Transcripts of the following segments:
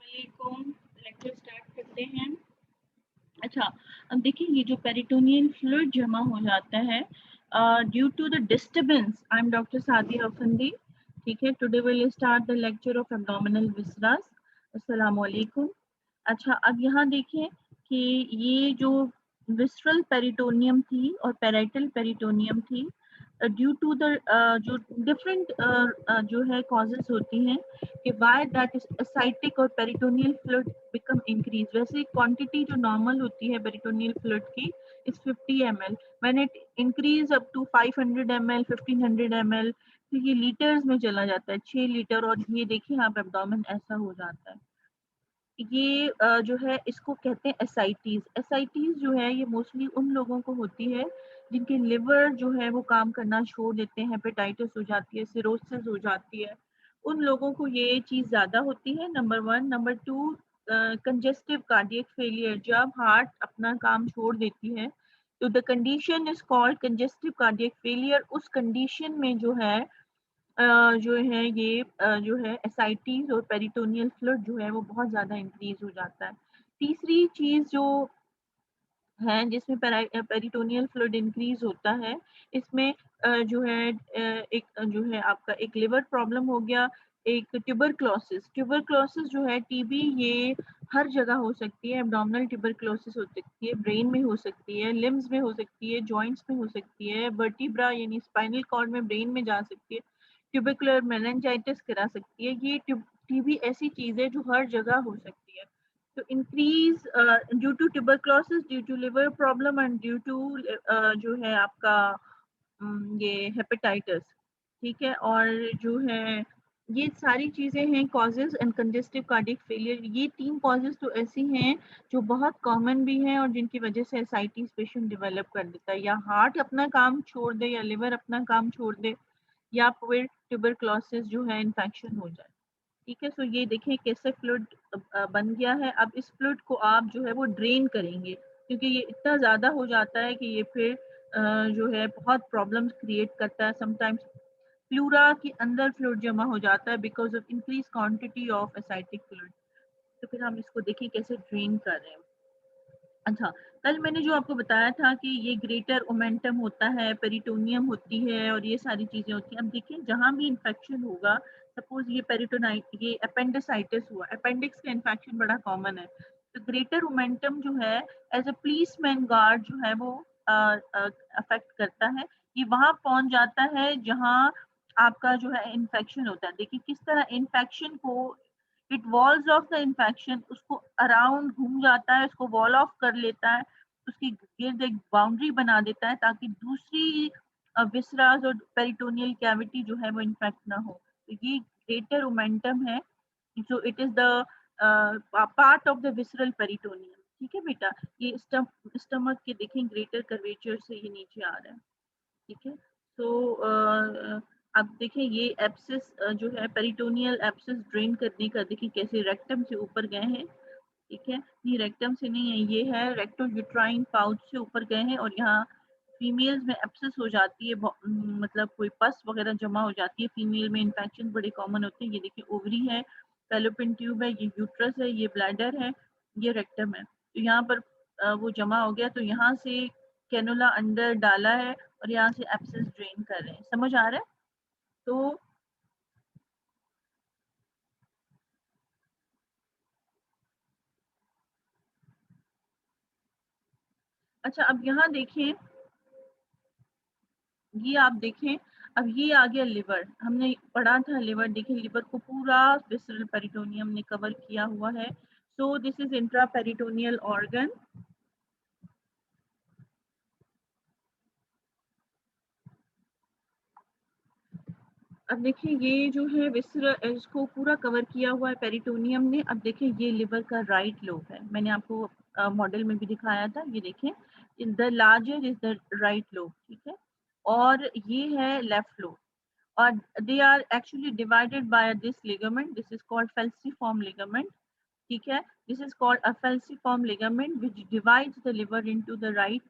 अस्सलामुअलैकुम। Lecture start करते हैं। अच्छा, अब देखिए ये जो पेरिटोनियल फ्लूइड जमा हो जाता है due to the disturbance. I am doctor Sadia Afandi. ठीक है, today will start the lecture of abdominal viscera. अस्सलामुअलैकुम। अच्छा, अब यहाँ देखिए कि ये जो विस्ट्रल पेरिटोनियम थी और पेराइटल पेरिटोनियम थी, ड्यू टू द जो डिफरेंट जो है कॉजेस होती हैं कि व्हाई दैट इज एसाइटिक और पेरिटोनियल फ्लूइड बिकम इंक्रीज। वैसे क्वांटिटी जो नॉर्मल होती है पेरिटोनियल फ्लूइड की is 50 ml, when it increase up to 500 ml 1500 ml, तो ये लीटर्स में चला जाता है, 6 लीटर। और ये देखिए आप एब्डोमेन ऐसा हो जाता है। ये जो है इसको कहते हैं एसाइटीज। एसाइटीज जो है ये मोस्टली उन लोगों को होती है जिनके लिवर जो है वो काम करना छोड़ देते हैं, हेपेटाइटिस हो जाती है, सिरोसिस हो जाती है, उन लोगों को ये चीज ज्यादा होती है। Number one. Number two, congestive cardiac failure, जब हार्ट अपना काम छोड़ देती है तो the condition is called congestive cardiac failure. उस कंडीशन में जो है जो है ये जो है एसाइटीज और पेरिटोनियल फ्लूइड जो है वो बहुत ज्यादा इंक्रीज हो जाता है। तीसरी चीज जो है जिसमें पेरिटोनियल फ्लूइड इंक्रीज होता है, इसमें जो है एक जो है आपका एक लिवर प्रॉब्लम हो गया, एक ट्यूबरक्लोसिस। ट्यूबरक्लोसिस जो है टीबी, ये हर जगह हो सकती है। एब्डोमिनल ट्यूबरक्लोसिस हो सकती है, ब्रेन में हो सकती है, लिम्स में हो सकती है, जॉइंट्स में हो सकती है, वर्टिब्रा यानी स्पाइनल कॉर्ड में, ब्रेन में जा सकती है, ट्यूबरकुलर मेनिंजाइटिस करा सकती है। ये टीबी ऐसी चीज है जो हर जगह हो सकती है। तो increase due to tuberculosis, due to liver problem and due to जो है आपका ये हेपेटाइटिस। ठीक है, और जो है ये सारी चीजें हैं causes and congestive cardiac failure. ये तीन कॉजेज तो ऐसी हैं जो बहुत कॉमन भी हैं और जिनकी वजह से एसाइटिस पेशेंट डेवलप कर देता है, या हार्ट अपना काम छोड़ दे या लिवर अपना काम छोड़ दे या फिर ट्यूबरक्लोसिस जो है इन्फेक्शन हो जाए। ठीक है, सो ये देखें कैसे फ्लूइड बन गया है। अब इस फ्लूइड को आप जो है वो ड्रेन करेंगे, क्योंकि ये इतना ज़्यादा हो जाता है कि ये फिर जो है बहुत प्रॉब्लम्स क्रिएट करता है। समटाइम्स प्लूरा के अंदर फ्लूइड जमा हो जाता है because of increase quantity of Asiatic fluid. तो फिर हम इसको देखिए कैसे ड्रेन कर रहे हैं। अच्छा, कल मैंने जो आपको बताया था कि ये ग्रेटर ओमेंटम होता है, पेरिटोनियम होती है और ये सारी चीजें होती हैं। अब देखिए जहां भी इन्फेक्शन होगा, सपोज ये पेरिटोनाइट, ये अपेंडिसाइटिस हुआ, अपेंडिक्स का इन्फेक्शन बड़ा कॉमन है, तो ग्रेटर ओमेंटम जो है एज अ पुलिसमैन गार्ड जो है वो अफेक्ट करता है। ये वहां पहुंच जाता है जहां आपका जो है इन्फेक्शन होता है। देखिए किस तरह इन्फेक्शन को, it walls of the infection, उसको अराउंड घूम जाता है, उसको वॉल ऑफ कर लेता है, उसकी गिर्द एक बाउंड्री बना देता है ताकि दूसरी विसरास और पेरिटोनियल कैविटी जो है वो इन्फेक्ट ना हो। तो ये ग्रेटर ओमेंटम है, जो it is the part of the visceral peritoneum. ठीक है बेटा, ये स्टमक के देखें ग्रेटर कर्वेचर से ये नीचे आ रहा है। ठीक है, तो अब देखिए ये एब्सिस जो है पेरिटोनियल एब्सिस ड्रेन करने का, देखिए कैसे रेक्टम से ऊपर गए हैं। ठीक है, ये रेक्टम से नहीं है, ये है रेक्टो यूट्राइन पाउच से ऊपर गए हैं। और यहाँ फीमेल्स में एब्सिस हो जाती है, मतलब कोई पस वगैरह जमा हो जाती है। फीमेल में इन्फेक्शन बड़े कॉमन होते हैं। ये देखिए ओवरी है, फैलोपियन ट्यूब है, ये यूट्रस है, ये ब्लैडर है, ये रेक्टम है। तो यहाँ पर वो जमा हो गया, तो यहाँ से कैनुला अंदर डाला है और यहाँ से एब्सेस ड्रेन कर रहे हैं। समझ आ रहा है? तो अच्छा, अब यहाँ देखें, ये आप देखें, अब ये आ गया लिवर। हमने पढ़ा था लिवर, देखिए लिवर को पूरा विसरल पेरिटोनियम ने कवर किया हुआ है। So this is intra peritoneal organ. अब देखिए ये जो है विसरल, इसको पूरा कवर किया हुआ है पेरिटोनियम ने। अब देखिए ये लिवर का राइट लोब है, मैंने आपको मॉडल में भी दिखाया था। ये देखें, the larger is the right lobe. ठीक है, और ये है लेफ्ट लोब, और they are actually divided by this ligament. This is called falciform ligament. ठीक है, this is called a falciform ligament which divides the liver into the right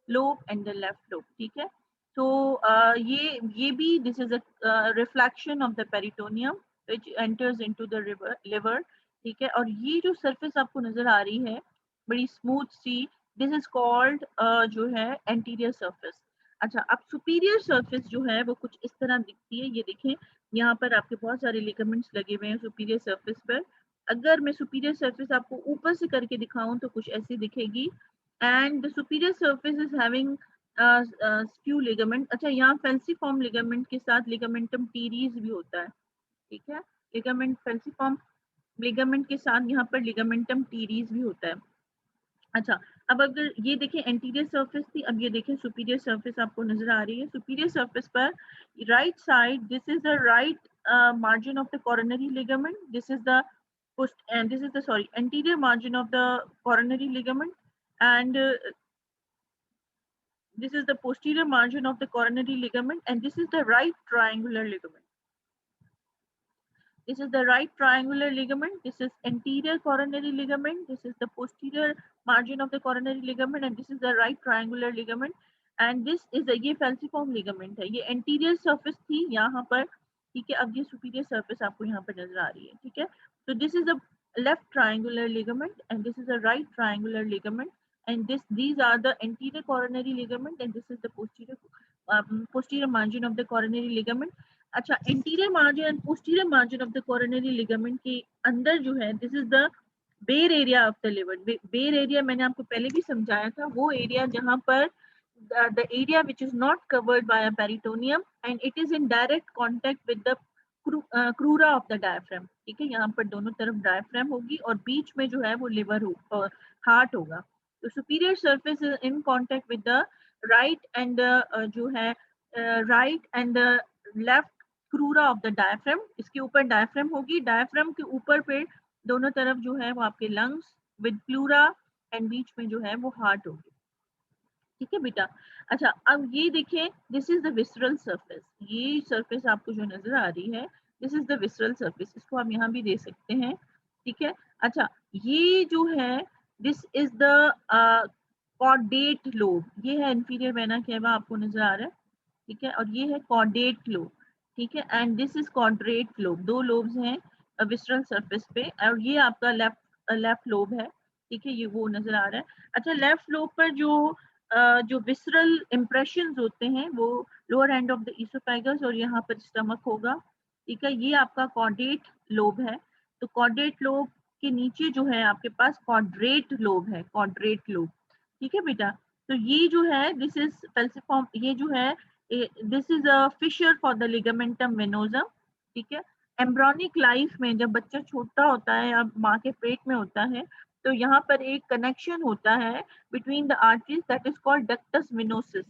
lobe and the left lobe. ठीक है, तो ये भी this is a reflection of the peritoneum which enters into the liver ठीक है। और ये जो सरफेस आपको नजर आ रही है बड़ी स्मूथ सी, दिस इज कॉल्ड जो है एंटीरियर सरफेस। अच्छा, अब सुपीरियर सरफेस जो है वो कुछ इस तरह दिखती है। ये देखें, यहाँ पर आपके बहुत सारे लिगामेंट्स लगे हुए हैं सुपीरियर सरफेस पर। अगर मैं सुपीरियर सरफेस आपको ऊपर से करके दिखाऊं तो कुछ ऐसी दिखेगी। And the superior surface is having few ligament. अच्छा, यहाँ फेल्सिफॉर्म लिगामेंट के साथ लिगामेंटम टीरीज भी होता है। ठीक है, लिगामेंट फेल्सिफॉर्म लिगामेंट के साथ यहाँ पर लिगामेंटम टीरीज भी होता है। अच्छा, अब अगर ये देखें एंटीरियर सरफेस थी, अब ये देखें सुपीरियर सरफेस आपको नजर आ रही है। सुपीरियर सरफेस पर right side, this is the right margin of the coronary ligament, this is the this is the sorry anterior margin of the coronary ligament, and this is the posterior margin of the coronary ligament, and this is the right triangular ligament. This is the right triangular ligament. This is anterior coronary ligament. This is the posterior margin of the coronary ligament, and this is the right triangular ligament. And this is the ये falciform ligament है। ये anterior surface थी यहाँ पर, ठीक है। अब ये superior surface आपको यहाँ पर नजर आ रही है, ठीक है। So this is the left triangular ligament, and this is the right triangular ligament, and these are the anterior coronary ligament, and this is the posterior margin of the coronary ligament. अच्छा, anterior margin and posterior margin of the coronary ligament के अंदर जो है, this is the बेर area of the liver. बेर area मैंने आपको पहले भी समझाया था, वो एरिया जहां पर the area which is not covered by a peritoneum and it is in direct contact with the crura of the diaphragm. ठीक है, यहाँ पर दोनों तरफ डायफ्राम होगी और बीच में जो है वो लिवर हो, हार्ट होगा। तो superior surface is in contact with the right and जो है right and the left crura of the diaphragm. इसके ऊपर डायफ्राम होगी, डायफ्राम के ऊपर फिर दोनों तरफ जो है वो आपके लंग्स विद प्लूरा, एंड बीच में जो है वो हार्ट होगी। ठीक है बेटा। अच्छा, अब ये देखिए, this is the visceral surface. ये सरफेस आपको जो नजर आ रही है, this is the visceral surface. इसको आप यहाँ भी दे सकते हैं, ठीक है। अच्छा, ये जो है this is the chordate lobe. ये है इंफीरियर वेना केवा, आपको नजर आ रहा है, ठीक है। और ये है कॉर्डेट लोब, ठीक है। एंड दिस इज कॉर्ड्रेट लोब। दो लोब्स हैं विसरल सरफेस पे, और ये आपका लेफ्ट लोब है, ठीक है। ये वो नजर आ रहा है। अच्छा, लेफ्ट लोब पर जो विसरल इंप्रेशंस होते हैं वो lower end of the oesophagus और यहाँ पर स्टमक होगा, ठीक है। ये आपका कॉर्डेट लोब है। तो कॉर्डेट लोब के नीचे जो है आपके पास कॉर्ड्रेट लोब है, कॉर्ड्रेट लोब, ठीक है बेटा। तो ये जो है दिस इज फेल्सिफॉर्म, ये जो है this is a fissure for the ligamentum venosum, ठीक है। एम्ब्रॉनिक लाइफ में जब बच्चा छोटा होता है या माँ के पेट में होता है, तो यहाँ पर एक कनेक्शन होता है between the arteries, that is called ductus venosus.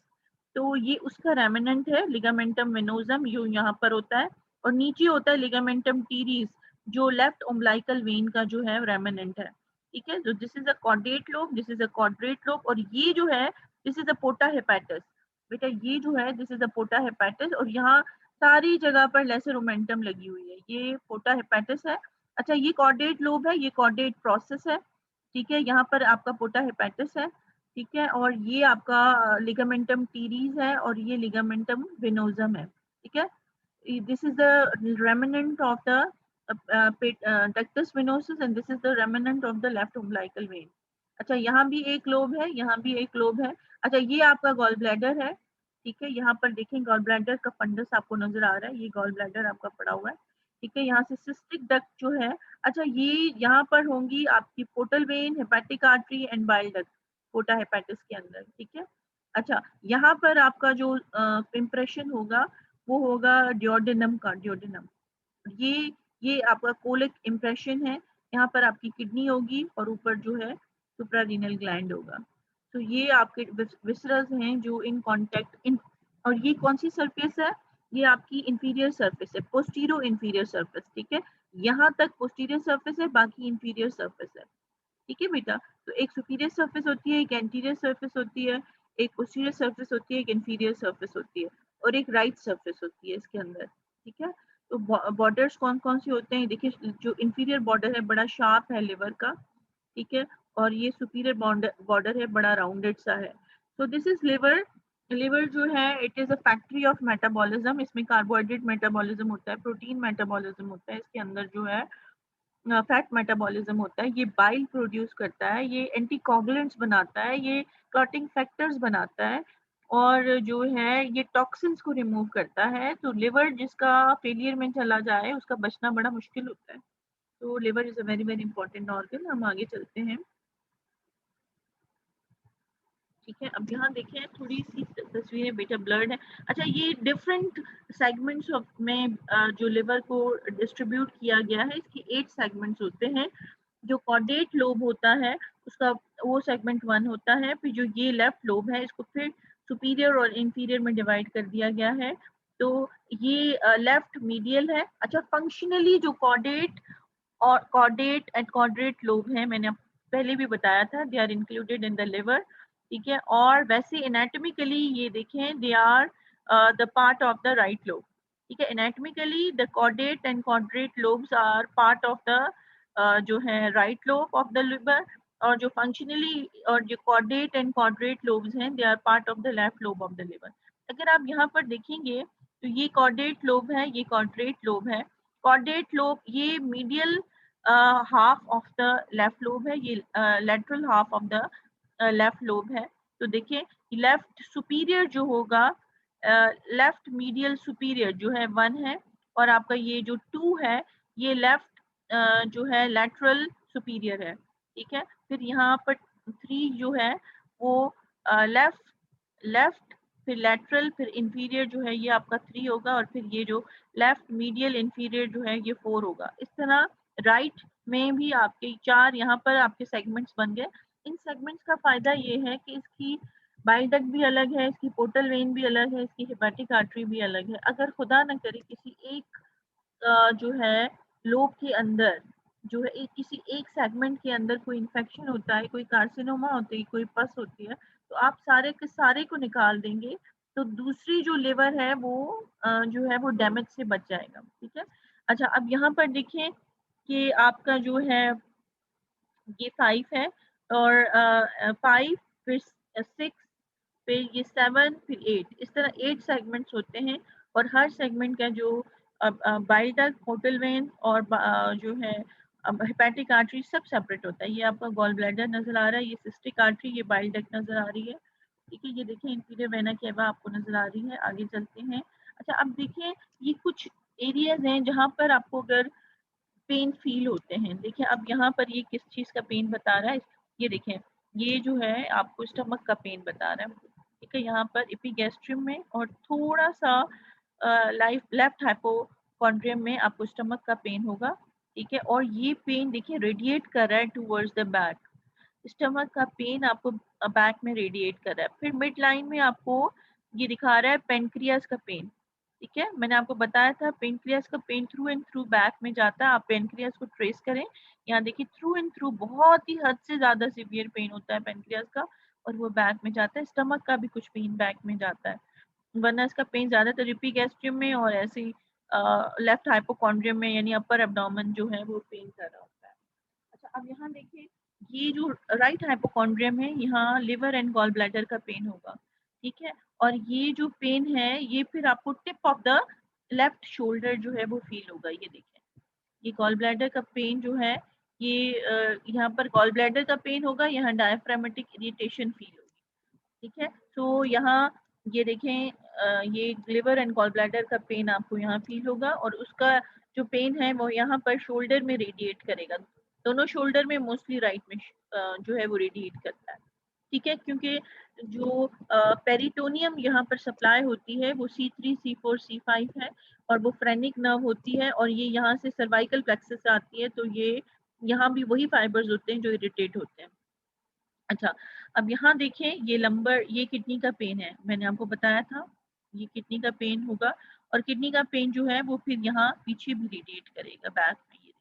तो ये उसका रेमिनेंट है, लिगामेंटम वेनोसम यो यहाँ पर होता है, और नीचे होता है लिगामेंटम टीरीज, जो लेफ्ट उम्बिलिकल वेन का जो है रेमिनेंट है, ठीक है। तो this is a caudate lobe, this is a quadrate lobe, और ये जो है दिस इज अ पोर्टा हेपेटस। बेटा ये जो है दिस इज अ पोर्टा हेपेटस, और यहाँ सारी जगह पर लेसर ओमेंटम लगी हुई है, ये पोर्टा हेपेटस है। अच्छा, ये कॉर्डेट लोब है, ये कॉर्डेट प्रोसेस है, ठीक है। यहाँ पर आपका पोर्टा हेपेटस है, ठीक है। और ये आपका लिगामेंटम टीरीज है, और ये लिगामेंटम वेनोसम है, ठीक है। This is the remnant of the ductus venosus, and this is the remnant of the left umbilical vein. अच्छा, यहाँ भी एक लोब है, यहाँ भी एक लोब है। अच्छा, ये आपका गॉल ब्लैडर है, ठीक है। यहाँ पर देखें गॉल ब्लैडर का फंडस आपको नजर आ रहा है, ये गॉल ब्लैडर आपका पड़ा हुआ है, ठीक है। यहाँ से सिस्टिक डक्ट जो है, अच्छा ये यहाँ पर होंगी आपकी portal vein, hepatic artery and bile duct, porta hepatis के अंदर, ठीक है। अच्छा, यहाँ पर आपका जो इम्प्रेशन होगा वो होगा डियोडेनम का, डियोडेनम। ये आपका कोलिक इम्प्रेशन है, यहाँ पर आपकी किडनी होगी और ऊपर जो है सुप्रारीनल ग्लैंड होगा। तो ये आपके विसरल्स हैं जो इन कांटेक्ट इन, और ये कौन सी सरफेस है, ये आपकी इंफीरियर सरफेस है, पोस्टीरो इंफीरियर सरफेस, ठीक है। यहाँ तक पोस्टीरियर सरफेस है, बाकी इंफीरियर सरफेस है, ठीक है बेटा। तो एक सुपीरियर सरफेस होती है, एक एंटीरियर सरफेस होती है, एक पोस्टीरियर सरफेस होती है, एक इंफीरियर सरफेस होती है, और एक राइट सरफेस होती है इसके अंदर, ठीक है। तो बॉर्डर्स कौन कौन से होते हैं, देखिए जो इंफीरियर बॉर्डर है बड़ा शार्प है लिवर का, ठीक है। और ये सुपीरियर बॉर्डर है बड़ा राउंडेड सा है। तो दिस इज लिवर। लिवर जो है it is a factory of metabolism, इसमें कार्बोहाइड्रेट मेटाबॉलिज्म होता है, प्रोटीन मेटाबॉलिज्म होता है, इसके अंदर जो है फैट मेटाबॉलिज्म होता है, ये बाइल प्रोड्यूस करता है, ये एंटीकोगुलेंट्स बनाता है, ये क्लॉटिंग फैक्टर्स बनाता है, और जो है ये टॉक्सिन्स को रिमूव करता है। तो लिवर जिसका फेलियर में चला जाए उसका बचना बड़ा मुश्किल होता है। तो liver is a very very important organ. हम आगे चलते हैं। ठीक है, अब यहाँ देखें थोड़ी सी तस्वीरें बेटा ब्लर्ड है। अच्छा, ये डिफरेंट सेगमेंट्स ऑफ में जो लिवर को डिस्ट्रीब्यूट किया गया है, इसकी 8 सेगमेंट्स होते हैं। जो कॉर्डेट लोब होता है उसका वो सेगमेंट 1 होता है। फिर जो ये लेफ्ट लोब है इसको फिर सुपीरियर और इंफीरियर में डिवाइड कर दिया गया है। तो ये लेफ्ट मीडियल है। अच्छा, फंक्शनली जो कॉर्डेट और कॉर्डेट एंड कॉर्डेट लोब है, मैंने पहले भी बताया था, they are included in the liver. ठीक है, और वैसे एनाटॉमिकली ये देखें they are the part of the right lobe. ठीक है, anatomically the caudate and caudate lobes are part of the जो है right lobe of the liver, और जो फंक्शनली और जो कॉर्डेट एंड कॉर्डेट लोब्स हैं they are part of the left lobe of the liver. अगर आप यहाँ पर देखेंगे तो ये कॉर्डेट लोब है, ये कॉर्डेट लोब है। कॉर्डेट लोब ये medial half of the left lobe है, ये lateral half of the left lobe है। तो देखिए लेफ्ट सुपीरियर जो होगा, लेफ्ट मीडियल सुपीरियर जो है 1 है, और आपका ये जो 2 है ये लेफ्ट जो है लेटरल सुपीरियर है। ठीक है, फिर यहाँ पर 3 जो है वो लेफ्ट लेफ्ट फिर लेटरल फिर इंफीरियर जो है ये आपका 3 होगा, और फिर ये जो लेफ्ट मीडियल इंफीरियर जो है ये 4 होगा। इस तरह राइट में भी आपके 4 यहाँ पर आपके सेगमेंट्स बन गए। इन सेगमेंट्स का फायदा ये है कि इसकी बाइल डक्ट भी अलग है, इसकी पोर्टल वेन भी अलग है, इसकी हेपेटिक आर्टरी भी अलग है। अगर खुदा न करे किसी एक जो है लोब के अंदर जो है किसी एक सेगमेंट के अंदर कोई इन्फेक्शन होता है, कोई कार्सिनोमा होती है, कोई पस होती है, तो आप सारे के सारे को निकाल देंगे, तो दूसरी जो लिवर है वो जो है वो डैमेज से बच जाएगा। ठीक है, अच्छा अब यहाँ पर देखें कि आपका जो है ये 5 है, और 5 फिर 6 फिर ये 7 फिर 8, इस तरह 8 सेगमेंट्स होते हैं। और हर सेगमेंट का जो बाइल डक्ट, पोर्टल वेन और जो है हेपेटिक आर्टरी सब सेपरेट होता है। ये आपका गॉल ब्लैडर नजर आ रहा है, ये सिस्टिक आर्टरी, ये बाइल डक्ट नजर आ रही है। ठीक है, ये देखिए इंफीरियर वेना केवा आपको नजर आ रही है। आगे चलते हैं। अच्छा, अब देखिए ये कुछ एरियाज हैं जहाँ पर आपको अगर पेन फील होते हैं। देखिए अब यहाँ पर ये किस चीज का पेन बता रहा है, ये देखें ये जो है आपको स्टमक का पेन बता रहा है। ठीक है, यहाँ पर एपिगैस्ट्रियम में और थोड़ा सा लेफ्ट हाइपोकॉन्ड्रियम में आपको स्टमक का पेन होगा। ठीक है, और ये पेन देखिए रेडिएट कर रहा है टूवर्ड्स द बैक। स्टमक का पेन आपको बैक में रेडिएट कर रहा है। फिर मिड लाइन में आपको ये दिखा रहा है पेनक्रियास का पेन। ठीक है, मैंने आपको बताया था पेनक्रियास का pain through and through back में जाता है। आप पेनक्रियास को ट्रेस करें, यहाँ देखिए थ्रू एंड थ्रू बहुत ही हद से ज्यादा सिवियर पेन होता है पेनक्रियास का, और वो बैक में जाता है। स्टमक का भी कुछ पेन बैक में जाता है, वरना इसका पेन ज्यादातर एपिगैस्ट्रियम में और ऐसे ही लेफ्ट हाइपोकॉन्ड्रियम में यानी अपर एब्डोमेन जो है वो पेन कर रहा होता है। अच्छा, अब यहाँ देखिए ये जो राइट हाइपोकॉन्ड्रियम है यहाँ लिवर एंड गॉल ब्लैडर का पेन होगा। ठीक है, और ये जो पेन है ये फिर आपको tip of the left shoulder जो है वो फील होगा। ये देखिए ये गॉल ब्लैडर का पेन जो है ये यहाँ पर गॉल ब्लैडर का पेन होगा, यहाँ डायफ्रामेटिक इरिटेशन फील होगी। ठीक है, तो यहाँ ये देखें ये लिवर एंड गॉल ब्लैडर का पेन आपको यहाँ फील होगा, और उसका जो पेन है वो यहाँ पर शोल्डर में रेडिएट करेगा। दोनों शोल्डर में मोस्टली राइट में जो है वो रेडिएट करता है। ठीक है, क्योंकि जो पेरिटोनियम यहाँ पर सप्लाई होती है वो C3 C4 C5 है, और वो फ्रेनिक नर्व होती है, और ये यहाँ से सर्वाइकल प्लेक्सस से आती है। तो ये यहाँ भी वही फाइबर्स होते हैं जो इरिटेट होते हैं। अच्छा, अब यहाँ देखें ये लंबर ये किडनी का पेन है, मैंने आपको बताया था ये किडनी का पेन होगा, और किडनी का पेन जो है वो फिर यहाँ पीछे भी रेडिएट करेगा बैक में। ये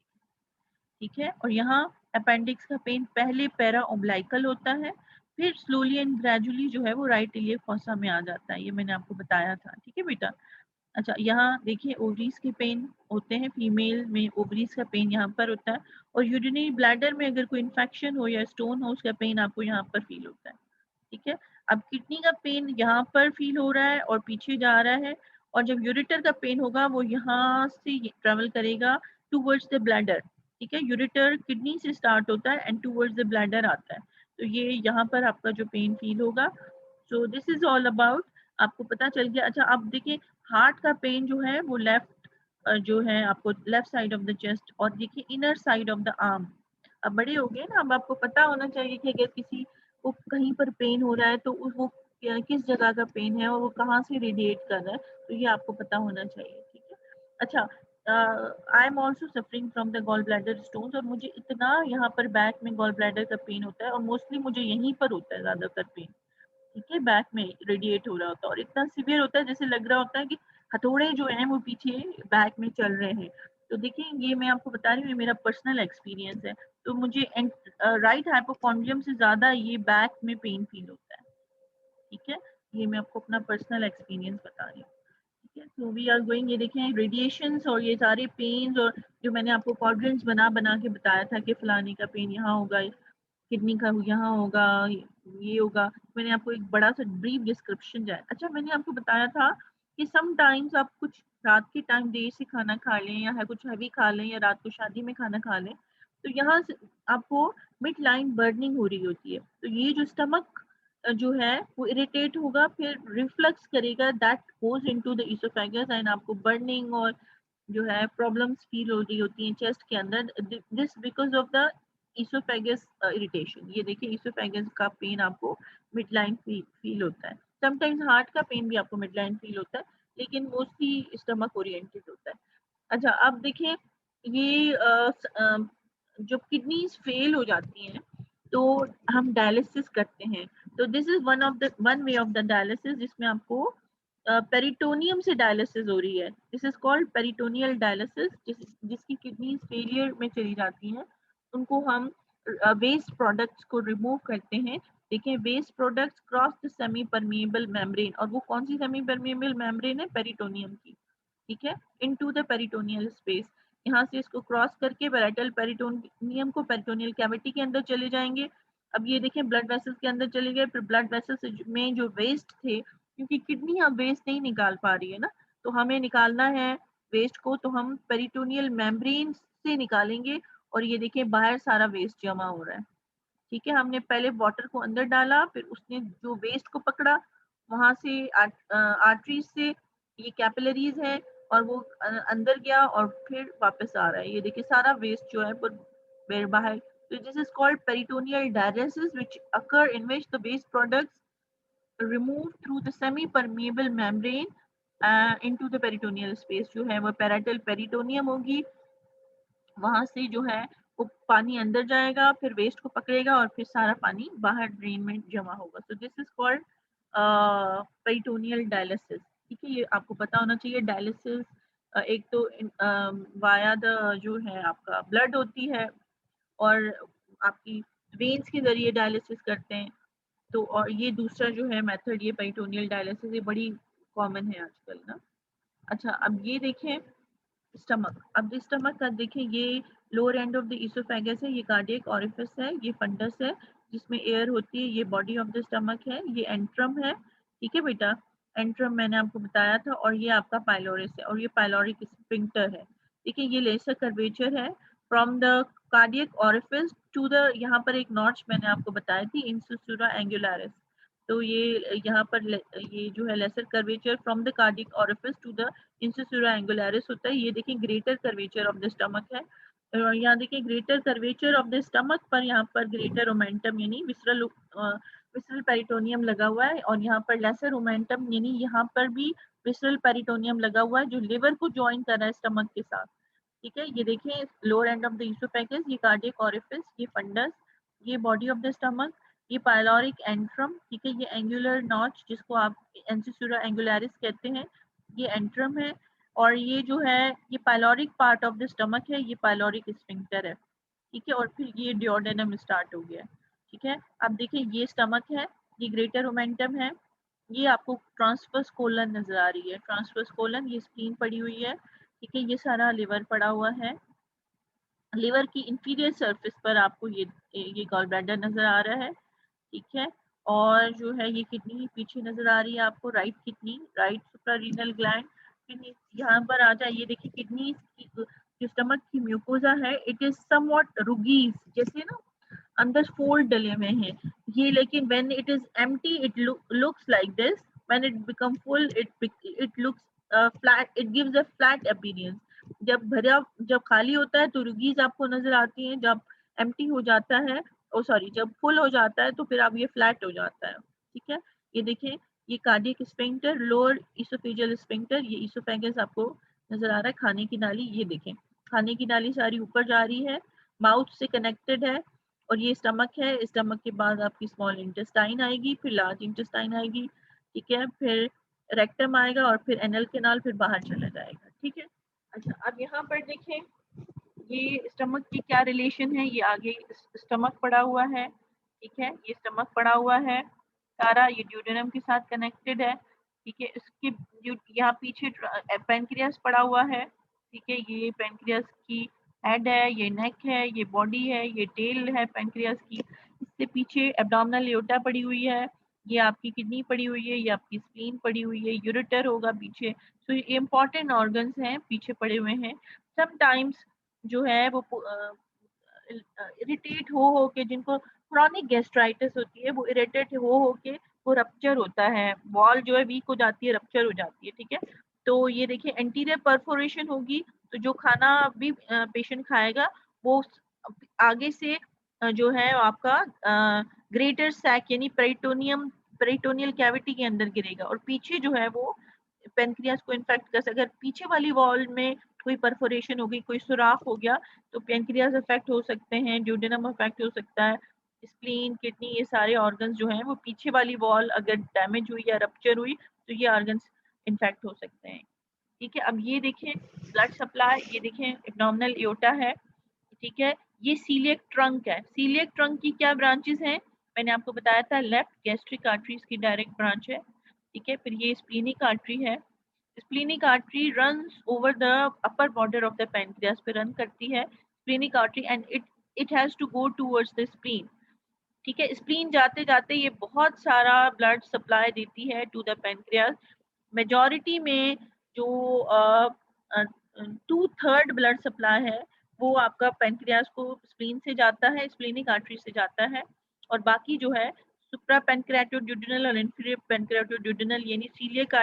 ठीक है, और यहाँ अपेंडिक्स का पेन पहले पैरा ओब्लाइकल होता है, फिर स्लोली एंड ग्रेजुअली जो है वो राइट इलियक फॉसा में आ जाता है। ये मैंने आपको बताया था। ठीक है बेटा। अच्छा, यहाँ देखिए ओवरीज के पेन होते हैं, फीमेल में ओवरीज का पेन यहाँ पर होता है, और यूरिनरी ब्लैडर में अगर कोई इन्फेक्शन हो या स्टोन हो उसका पेन आपको यहाँ पर फील होता है। ठीक है, अब किडनी का पेन यहाँ पर फील हो रहा है और पीछे जा रहा है, और जब यूरेटर का पेन होगा वो यहाँ से ट्रेवल करेगा टूवर्ड्स द ब्लैडर। ठीक है। यूरेटर किडनी से स्टार्ट होता है एंड टूवर्ड्स द ब्लैडर आता है। तो ये यहाँ पर आपका जो पेन फील होगा। सो दिस इज ऑल अबाउट, आपको पता चल गया। अच्छा अब देखिए हार्ट का पेन जो है वो लेफ्ट जो है आपको left side of the chest, और देखिए inner side of the arm. अब बड़े हो गए ना, अब आपको पता होना चाहिए कि अगर किसी को कहीं पर पेन हो रहा है तो वो किस जगह का पेन है और वो कहाँ से रेडिएट कर रहा है, तो ये आपको पता होना चाहिए। ठीक है। अच्छा, I am also suffering from the gall bladder stones, और मुझे इतना यहाँ पर बैक में गॉल ब्लैडर का पेन होता है, और मोस्टली मुझे यहीं पर होता है ज्यादातर पेन। ठीक है, बैक में रेडिएट हो रहा होता है और इतना सीवियर होता है जैसे लग रहा होता है कि हथौड़े जो हैं वो पीछे बैक में चल रहे हैं। तो देखिए ये मैं आपको बता रही हूँ, ये मेरा पर्सनल एक्सपीरियंस है। तो मुझे राइट हाइपोकॉन्ड्रियम से ज्यादा ये बैक में पेन फील होता है। ठीक है, ये मैं आपको अपना पर्सनल एक्सपीरियंस बता रही हूँ। ठीक है, सो वी आर गोइंग, ये देखें रेडिएशंस और ये सारे पेन्स, और जो मैंने आपको क्वाड्रेंट्स बना बना के बताया था कि फलाने का पेन यहाँ होगा, किडनी का यहाँ होगा, ये होगा, मैंने आपको एक बड़ा सा ब्रीफ डिस्क्रिप्शन दिया। अच्छा मैंने आपको बताया था कि समटाइम्स आप कुछ रात के टाइम देर से खाना खा लें या है कुछ हैवी खा लें या रात को शादी में खाना खा लें, तो यहाँ से आपको मिड लाइन बर्निंग हो रही होती है। तो ये जो स्टमक जो है वो इरिटेट होगा, फिर रिफ्लक्स करेगा, that goes into the oesophagus and आपको बर्निंग और जो है प्रॉब्लम्स फील हो रही होती हैं चेस्ट के अंदर, this because of the oesophagus irritation. ये देखिए इसोफेगस का पेन आपको मिड लाइन फील होता है। समटाइम्स हार्ट का पेन भी आपको मिड लाइन फील होता है, लेकिन मोस्टली स्टमक ओरिएंटेड होता है। अच्छा अब देखिए ये जब किडनीज फेल हो जाती हैं तो हम डायलिसिस करते हैं। तो this is one way of the dialysis जिसमें आपको पेरिटोनियम से डायलिसिस हो रही है। This is called peritoneal dialysis, जिसकी किडनीज फेलियर में चली जाती हैं, उनको हम वेस्ट प्रोडक्ट्स को रिमूव करते हैं। देखिए waste products cross the semipermeable membrane, और वो कौन सी सेमी परमिएबल मेम्ब्रेन है, पेरिटोनियम की। ठीक है, इनटू द पेरिटोनियल स्पेस, यहाँ से इसको क्रॉस करके पैरेटल पेरिटोनियम को पेरिटोनियल कैविटी के अंदर चले जाएंगे। अब ये देखें ब्लड वेसल्स के अंदर चले गए, फिर ब्लड वेसल्स में जो वेस्ट थे, क्योंकि किडनी अब वेस्ट नहीं निकाल पा रही है ना, तो हमें निकालना है वेस्ट को, तो हम पेरिटोनियल मेम्ब्रेन से निकालेंगे। और ये देखें बाहर सारा वेस्ट जमा हो रहा है। ठीक है, हमने पहले वाटर को अंदर डाला, फिर उसने जो वेस्ट को पकड़ा, वहां से आर्टरीज से ये कैपिलरीज है और वो अंदर गया और फिर वापस आ रहा है। ये देखिए सारा वेस्ट जो है पर बाहर। तो this is called peritoneal dialysis which occur in which the waste products remove through the semipermeable membrane into the peritoneal space. जो है वो पैराटल पेरिटोनियम होगी, वहां से जो है वो पानी अंदर जाएगा, फिर वेस्ट को पकड़ेगा और फिर सारा पानी बाहर ड्रेन में जमा होगा। तो this is called peritoneal dialysis. ठीक है, ये आपको पता होना चाहिए। डायलिसिस एक तो वाया द जो है आपका ब्लड होती है, और आपकी वेन्स के जरिए डायलिसिस करते हैं। तो और ये दूसरा जो है मेथड, ये पेरिटोनियल डायलिसिस, ये बड़ी कॉमन है आजकल ना। अच्छा अब ये देखें स्टमक। अब स्टमक का देखें, ये lower end of the oesophagus है, ये कार्डियक ओरिफिस है, ये फंडस है जिसमें एयर होती है, ये बॉडी ऑफ द स्टमक है, ये एंट्रम है। ठीक है बेटा, एंट्रम मैंने आपको बताया था, और ये आपका पाइलोरिस है, और ये पाइलोरिक स्फिंक्टर है। देखिए ये लेसर कर्वेचर है from the cardiac orifice to the, यहाँ पर एक नॉच मैंने आपको बताई थी, इंसुसुरा एंगुलारिस। तो ये यहाँ पर ये जो है lesser curvature from the cardiac orifice to the incisura angularis होता है। ये देखिए greater curvature of the stomach है, और यहाँ देखिए greater curvature of the stomach पर यहाँ पर ग्रेटर ओमेंटम यानी विसरल विसरल पेरिटोनियम लगा हुआ है, और यहाँ पर लेसर ओमेंटम यानी यहाँ पर भी विसरल पेरिटोनियम लगा हुआ है जो लिवर को ज्वाइन कर रहा है स्टमक के साथ। ठीक है, ये देखिए lower end of the oesophagus, ये कार्डियक ओरिफिस, ये फंडस, ये बॉडी ऑफ द स्टमक, ये पाइलोरिक एंट्रम। ठीक है, ये एंगुलर नॉच जिसको आप इंसुसुरा एंगुलारिस कहते हैं, ये एंट्रम है। और ये जो है ये pyloric part of the stomach है, ये पाइलोरिक स्फिंक्टर है। ठीक है, और फिर ये डिओडेनम स्टार्ट हो गया। ठीक है, अब देखिए ये स्टमक है, ये ग्रेटर ओमेंटम है, ये आपको ट्रांसवर्स कोलन नजर आ रही है, ट्रांसवर्स कोलन, ये स्प्लीन पड़ी हुई है। ठीक है, ये सारा लिवर पड़ा हुआ है। लिवर की इंफीरियर सरफेस पर आपको ये गॉल ब्लैडर नजर आ रहा है। ठीक है, और जो है ये किडनी पीछे नजर आ रही है आपको, right kidney, right suprarenal gland. Kidney यहाँ पर आ जाए, ये देखिए किडनी जो स्टमक की म्यूकोजा है इट इज समवॉट रुगीज, जैसे ना अंदर फोल्ड डले हुए हैं ये, लेकिन when it is empty it looks like this, when it become full it looks flat, it gives a flat appearance. जब भरा, जब खाली होता है तो रुगीज आपको नजर आती हैं, जब एम्प्टी हो जाता है, ओ सॉरी, जब फुल हो जाता है तो फिर अब ये फ्लैट हो जाता है। ठीक है, ये देखें, ये cardiac sphincter, lower oesophageal sphincter, ये इसोफेगस आपको नजर आ रहा है, खाने की नाली, ये देखें खाने की नाली सारी ऊपर जा रही है, माउथ से कनेक्टेड है, और ये स्टमक है। स्टमक के बाद आपकी स्मॉल इंटेस्टाइन आएगी, फिर लार्ज इंटेस्टाइन आएगी, ठीक है, फिर रेक्टम आएगा और फिर एनल केनाल, फिर बाहर चला जाएगा। ठीक है, अच्छा अब यहाँ पर देखें ये स्टमक की क्या रिलेशन है, ये आगे स्टमक पड़ा हुआ है, ठीक है, ये स्टमक पड़ा हुआ है सारा, ये ड्यूडेनम के साथ कनेक्टेड है, ठीक है, इसके यहाँ पीछे पेनक्रियास पड़ा हुआ है, ठीक है, ये पेनक्रियास की हेड है, ये नेक है, ये बॉडी है, ये टेल है पेनक्रियास की, इससे पीछे एब्डोमिनल एओर्टा पड़ी हुई है, ये आपकी किडनी पड़ी हुई है, ये आपकी स्प्लीन पड़ी हुई है, यूरेटर होगा पीछे। तो ये इंपॉर्टेंट ऑर्गन्स हैं पीछे पड़े हुए हैं। समटाइम्स जो है वो इरिटेट हो के, जिनको क्रोनिक गैस्ट्राइटिस होती है, वो इरिटेट हो के वो रप्चर होता है, वॉल जो है वीक हो जाती है, रप्चर हो जाती है। ठीक है, तो ये देखिए एंटीरियर परफोरेशन होगी, तो जो खाना भी पेशेंट खाएगा वो आगे से जो है आपका ग्रेटर सैक यानी पेरिटोनियम, पेरिटोनियल कैविटी के अंदर गिरेगा, और पीछे जो है वो पेनक्रियास को इन्फेक्ट कर सकता है। अगर पीछे वाली वॉल में कोई परफोरेशन हो गई, कोई सुराख हो गया, तो पेनक्रियास अफेक्ट हो सकते हैं, ड्यूडेनम अफेक्ट हो सकता है, स्प्लीन, किडनी, ये सारे ऑर्गन्स जो हैं वो पीछे वाली वॉल अगर डैमेज हुई या रप्चर हुई तो ये ऑर्गन्स इन्फेक्ट हो सकते हैं। ठीक है, अब ये देखें ब्लड सप्लाई, ये देखें एब्डोमिनल एओर्टा है, ठीक है, ये सीलियक ट्रंक है। सीलियक ट्रंक की क्या ब्रांचेस हैं, मैंने आपको बताया था, लेफ्ट गैस्ट्रिक आर्टरीज की डायरेक्ट ब्रांच है, ठीक है, फिर ये स्प्लीनिक आर्टरी है, splenic artery runs over the upper border of the pancreas पे रन करती है splenic artery, and it has to go towards the spleen. ठीक है, स्प्लीन जाते जाते ये बहुत सारा ब्लड सप्लाई देती है टू द पैनक्रियास। मेजॉरिटी में जो 2/3 ब्लड सप्लाई है वो आपका पैनक्रियास को स्प्लीन से जाता है, स्प्लीनिक आर्टरी से जाता है, और बाकी जो है सुप्रा पैनक्रियाटोड्यूडेनल और इंफीरियर पैनक्रियाटोड्यूडेनल यानी सीलियक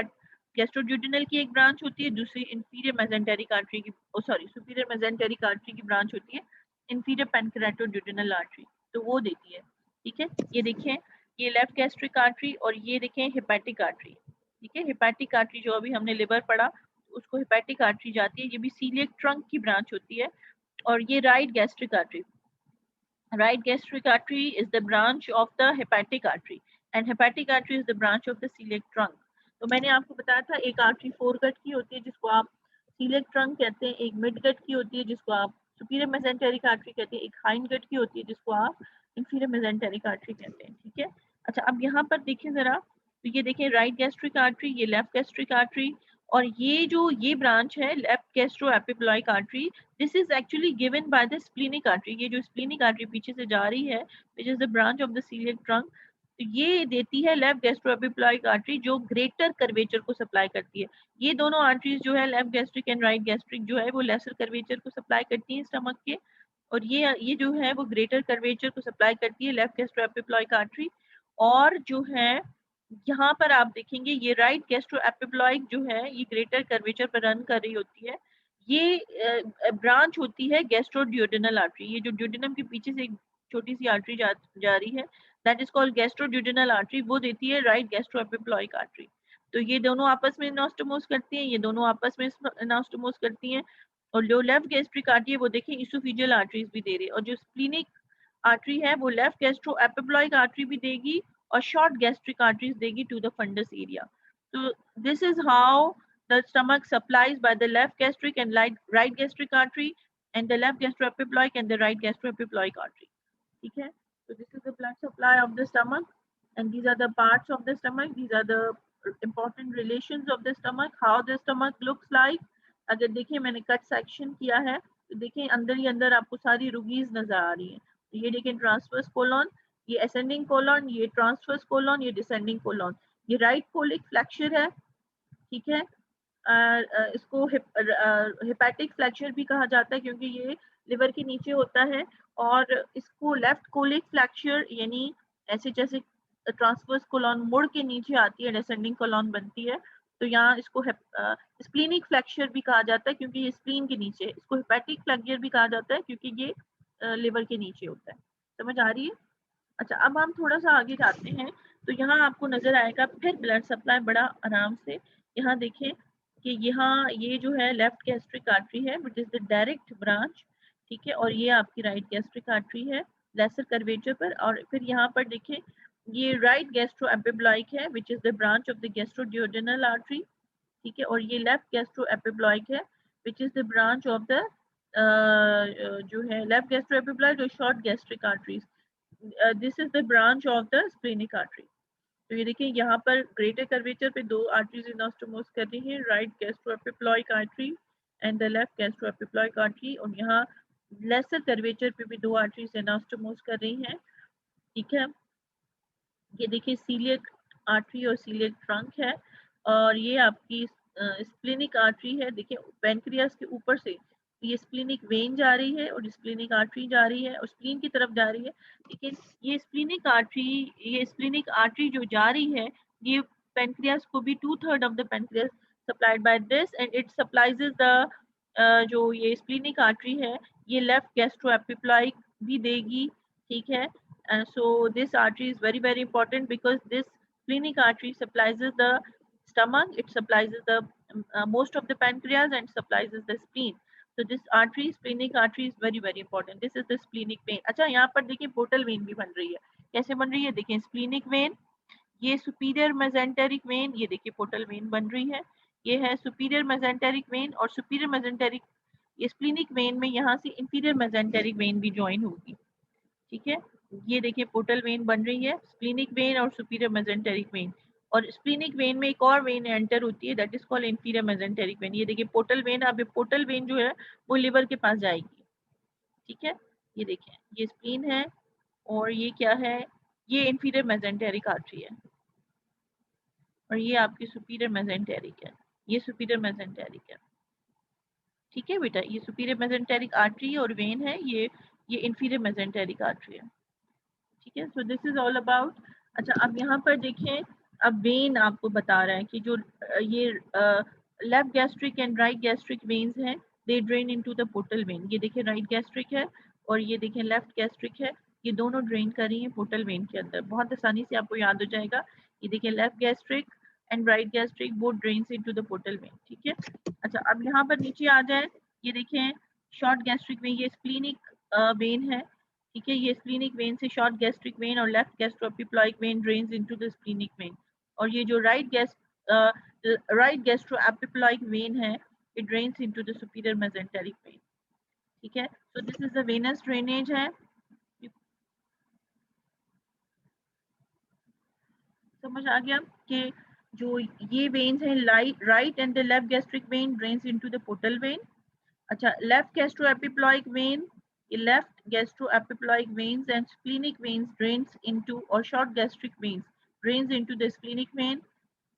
गैस्ट्रोड्यूडेनल की एक ब्रांच होती है, दूसरी इंफीरियर मेसेंटेरिक आर्टरी की, सॉरी सुपीरियर मेसेंटेरिक आर्टरी की ब्रांच होती है इंफीरियर पैनक्रियाटोड्यूडेनल आर्टरी, तो वो देती है। ठीक है, ये देखें ये लेफ्ट गैस्ट्रिक आर्टरी, और ये देखें हेपेटिक आर्टरी। ठीक है, हेपेटिक आर्टरी जो अभी हमने लिवर पढ़ा उसको हेपेटिक आर्टरी जाती है, ये भी सीलियक ट्रंक की ब्रांच होती है। और ये right gastric artery, right gastric artery is the branch of the hepatic artery and hepatic artery is the branch of the celiac trunk। तो मैंने आपको बताया था एक आर्टरी फोर गट की होती है जिसको आप सीलियक ट्रंक कहते हैं, एक मिड गट की होती है जिसको आप सुपीरियर मेसेंटेरिक आर्टरी कहते हैं, एक हाइंड गट की होती है जिसको आप इंफीरियर मेसेंटेरिक आर्टरी कहते हैं। ठीक है, अच्छा अब यहाँ पर देखिए जरा, तो ये देखिए राइट गैस्ट्रिक आर्टरी, ये लेफ्ट गैस्ट्रिक आर्टरी, और ये जो ये ब्रांच है left gastroepiploic artery, this is actually given by the splenic artery. ये जो स्प्लीनिक आर्टरी पीछे से जा रही है which is the branch of the coeliac trunk, तो ये देती है लेफ्ट गैस्ट्रो एपिप्लॉइक आर्टरी जो ग्रेटर कर्वेचर को सप्लाई करती है। ये दोनों आर्टरीज जो है left gastric and right gastric जो है वो लेसर कर्वेचर को सप्लाई करती है स्टमक के, और ये जो है वो ग्रेटर कर्वेचर को सप्लाई करती है लेफ्ट गैस्ट्रो एपिप्लॉइक आर्टरी। और जो है यहाँ पर आप देखेंगे ये राइट गैस्ट्रो एपिप्लॉइक जो है ये ग्रेटर कर्वेचर पर रन कर रही होती है, ये ब्रांच होती है गैस्ट्रोड्यूडेनल आर्टरी। ये जो ड्यूडेनम के पीछे से एक छोटी सी आर्टरी जा रही है दैट इज कॉल्ड गैस्ट्रोड्यूडेनल आर्टरी, वो देती है राइट गैस्ट्रो एपिप्लॉइक आर्टरी। तो ये दोनों आपस में एनास्टोमोस करती हैं, ये दोनों आपस में एनास्टोमोस करती हैं, और जो लेफ्ट गैस्ट्रिक आर्टरी है वो देखिए इसोफिजियल आर्टरीज भी दे रही है, और जो स्प्लीनिक आर्टरी है वो लेफ्ट गैस्ट्रो एपिप्लॉइक आर्टरी भी देगी और short gastric arteries देगी to the fundus area। So this is how the stomach supplies by the left gastric and right gastric artery and the left gastroepiploic and the right gastroepiploic artery। ठीक है, so this is the blood supply of the stomach and these are the parts of the stomach, these are the important relations of the stomach, how the stomach looks like। अगर देखिए मैंने cut section किया है तो देखिए अंदर ही अंदर आपको सारी रुगीज नजर आ रही है। तो ये देखिए ट्रांसवर्स कोलॉन, ये असेंडिंग कोलॉन, ये ट्रांसवर्स कोलॉन, ये डिसेंडिंग कोलॉन, ये राइट कोलिक फ्लैक्चर है। ठीक है, इसको हेपेटिक फ्लैक्चर भी कहा जाता है क्योंकि ये लिवर के नीचे होता है, और इसको लेफ्ट कोलिक फ्लैक्चर यानी ऐसे जैसे ट्रांसवर्स कोलॉन मुड़ के नीचे आती है, डिसेंडिंग कोलॉन बनती है, तो यहाँ इसको स्प्लीनिक फ्लैक्चर भी कहा जाता है क्योंकि ये स्प्लीन के नीचे है। इसको हेपेटिक फ्लैक्चर भी कहा जाता है क्योंकि ये लिवर के नीचे होता है। समझ आ रही है? अच्छा, अब हम थोड़ा सा आगे जाते हैं तो यहाँ आपको नजर आएगा फिर ब्लड सप्लाई बड़ा आराम से। यहाँ देखें कि यहाँ ये जो है लेफ्ट गैस्ट्रिक आर्टरी है which is the direct branch, ठीक है, और ये आपकी राइट गैस्ट्रिक आर्टरी है लेसर कर्वेचर पर। और फिर यहाँ पर देखें ये राइट गैस्ट्रो एपिब्लाइक है which is the branch of the gastroduodenal artery, ठीक है, और ये लेफ्ट गैस्ट्रो एपिब्लाइक है which is the branch of the जो है लेफ्ट गैस्ट्रो एपिब्लाइक और short gastric arteries, this is the branch of the splenic artery. तो ये देखिए यहाँ पर ग्रेटर कर्वेचर पे दो आर्टरीज इनास्टोमोस कर रही हैं, right gastroepiploic artery and the left gastroepiploic artery, और यहाँ लेसर कर्वेचर पे भी दो आर्टरीज इनास्टोमोस कर रही हैं, ठीक है। ये देखिए सीलियक आर्टरी और सीलियक ट्रंक है, और ये आपकी स्प्लेनिक आर्टरी है। देखिए पेनक्रियास के ऊपर से ये स्प्लीनिक वेन जा रही है और स्प्लीनिक आर्टरी जा रही है और स्प्लीन की तरफ जा रही है, लेकिन ये स्प्लीनिक आर्टरी जो जा रही है ये पेनक्रियास को भी 2/3 of the pancreas supplied by this and it supplies the जो ये स्प्लीनिक आर्टरी है ये लेफ्ट गैस्ट्रोएपिप्लाइक भी देगी, ठीक है। So this artery is very very important because this splenic artery supplies the stomach, it supplies the most of the pancreas and supplies the spleen. So this artery, splenic artery is very very important. This is the splenic vein. अच्छा यहाँ पर देखिए portal vein भी बन रही है। कैसे बन रही है? देखिए स्प्लीनिक वेन, ये सुपीरियर मेसेंटेरिक वेन, ये देखिए पोर्टल वेन बन रही है, ये है सुपीरियर मेसेंटेरिक वेन, और सुपीरियर मेसेंटेरिक ये स्प्लीनिक वेन में यहाँ से इंफीरियर मेसेंटेरिक वेन भी ज्वाइन होगी, ठीक है। ये देखिए पोर्टल वेन बन रही है, स्प्लीनिक वेन और सुपीरियर मेसेंटेरिक वेन, और स्प्लीनिक वेन में एक और वेन एंटर होती है that is called inferior mesenteric when. ये देखिए पोर्टल वेन, अब ये पोर्टल वेन जो है वो लिवर के पास जाएगी, ठीक है। ये देखिए ये स्प्लीन है और ये क्या है, ये इंफीरियर मेसेंटेरिक आर्टरी है, और ये आपकी सुपीरियर मेसेंटेरिक है, ये सुपीरियर मेसेंटेरिक है, ठीक है बेटा। ये सुपीरियर मेसेंटेरिक आर्टरी और वेन है, ये इंफीरियर मेसेंटेरिक आर्टरी है, ठीक है। So this is all about. अच्छा अब यहाँ पर देखें, अब वेन आपको बता रहा है कि जो ये left gastric and right gastric veins हैं they drain into the portal vein. ये देखिए राइट गैस्ट्रिक है और ये देखें लेफ्ट गैस्ट्रिक है, ये दोनों ड्रेन कर रही हैं पोर्टल वेन के अंदर। बहुत आसानी से आपको याद हो जाएगा। ये देखिए left gastric and right gastric both drains into the portal when, ठीक है। अच्छा अब यहाँ पर नीचे आ जाए, ये देखें शॉर्ट गैस्ट्रिक वेन, ये स्प्लीनिक वेन है, ठीक है। ये स्प्लीनिक वेन से शॉर्ट गैस्ट्रिक वेन और left gastroepiploic vein drains into the splenic vein, और ये जो राइट गैस्ट्रोएपिप्लॉइक वेन है it drains into the superior mesenteric vein, ठीक है। So this is the venous drainage है। समझ आ गया कि जो ये वेन्स हैं right and the left gastric vein drains into the portal when. अच्छा left gastroepiploic vein, left gastroepiploic veins and splenic veins drains into, or short gastric veins drains into the splenic vein,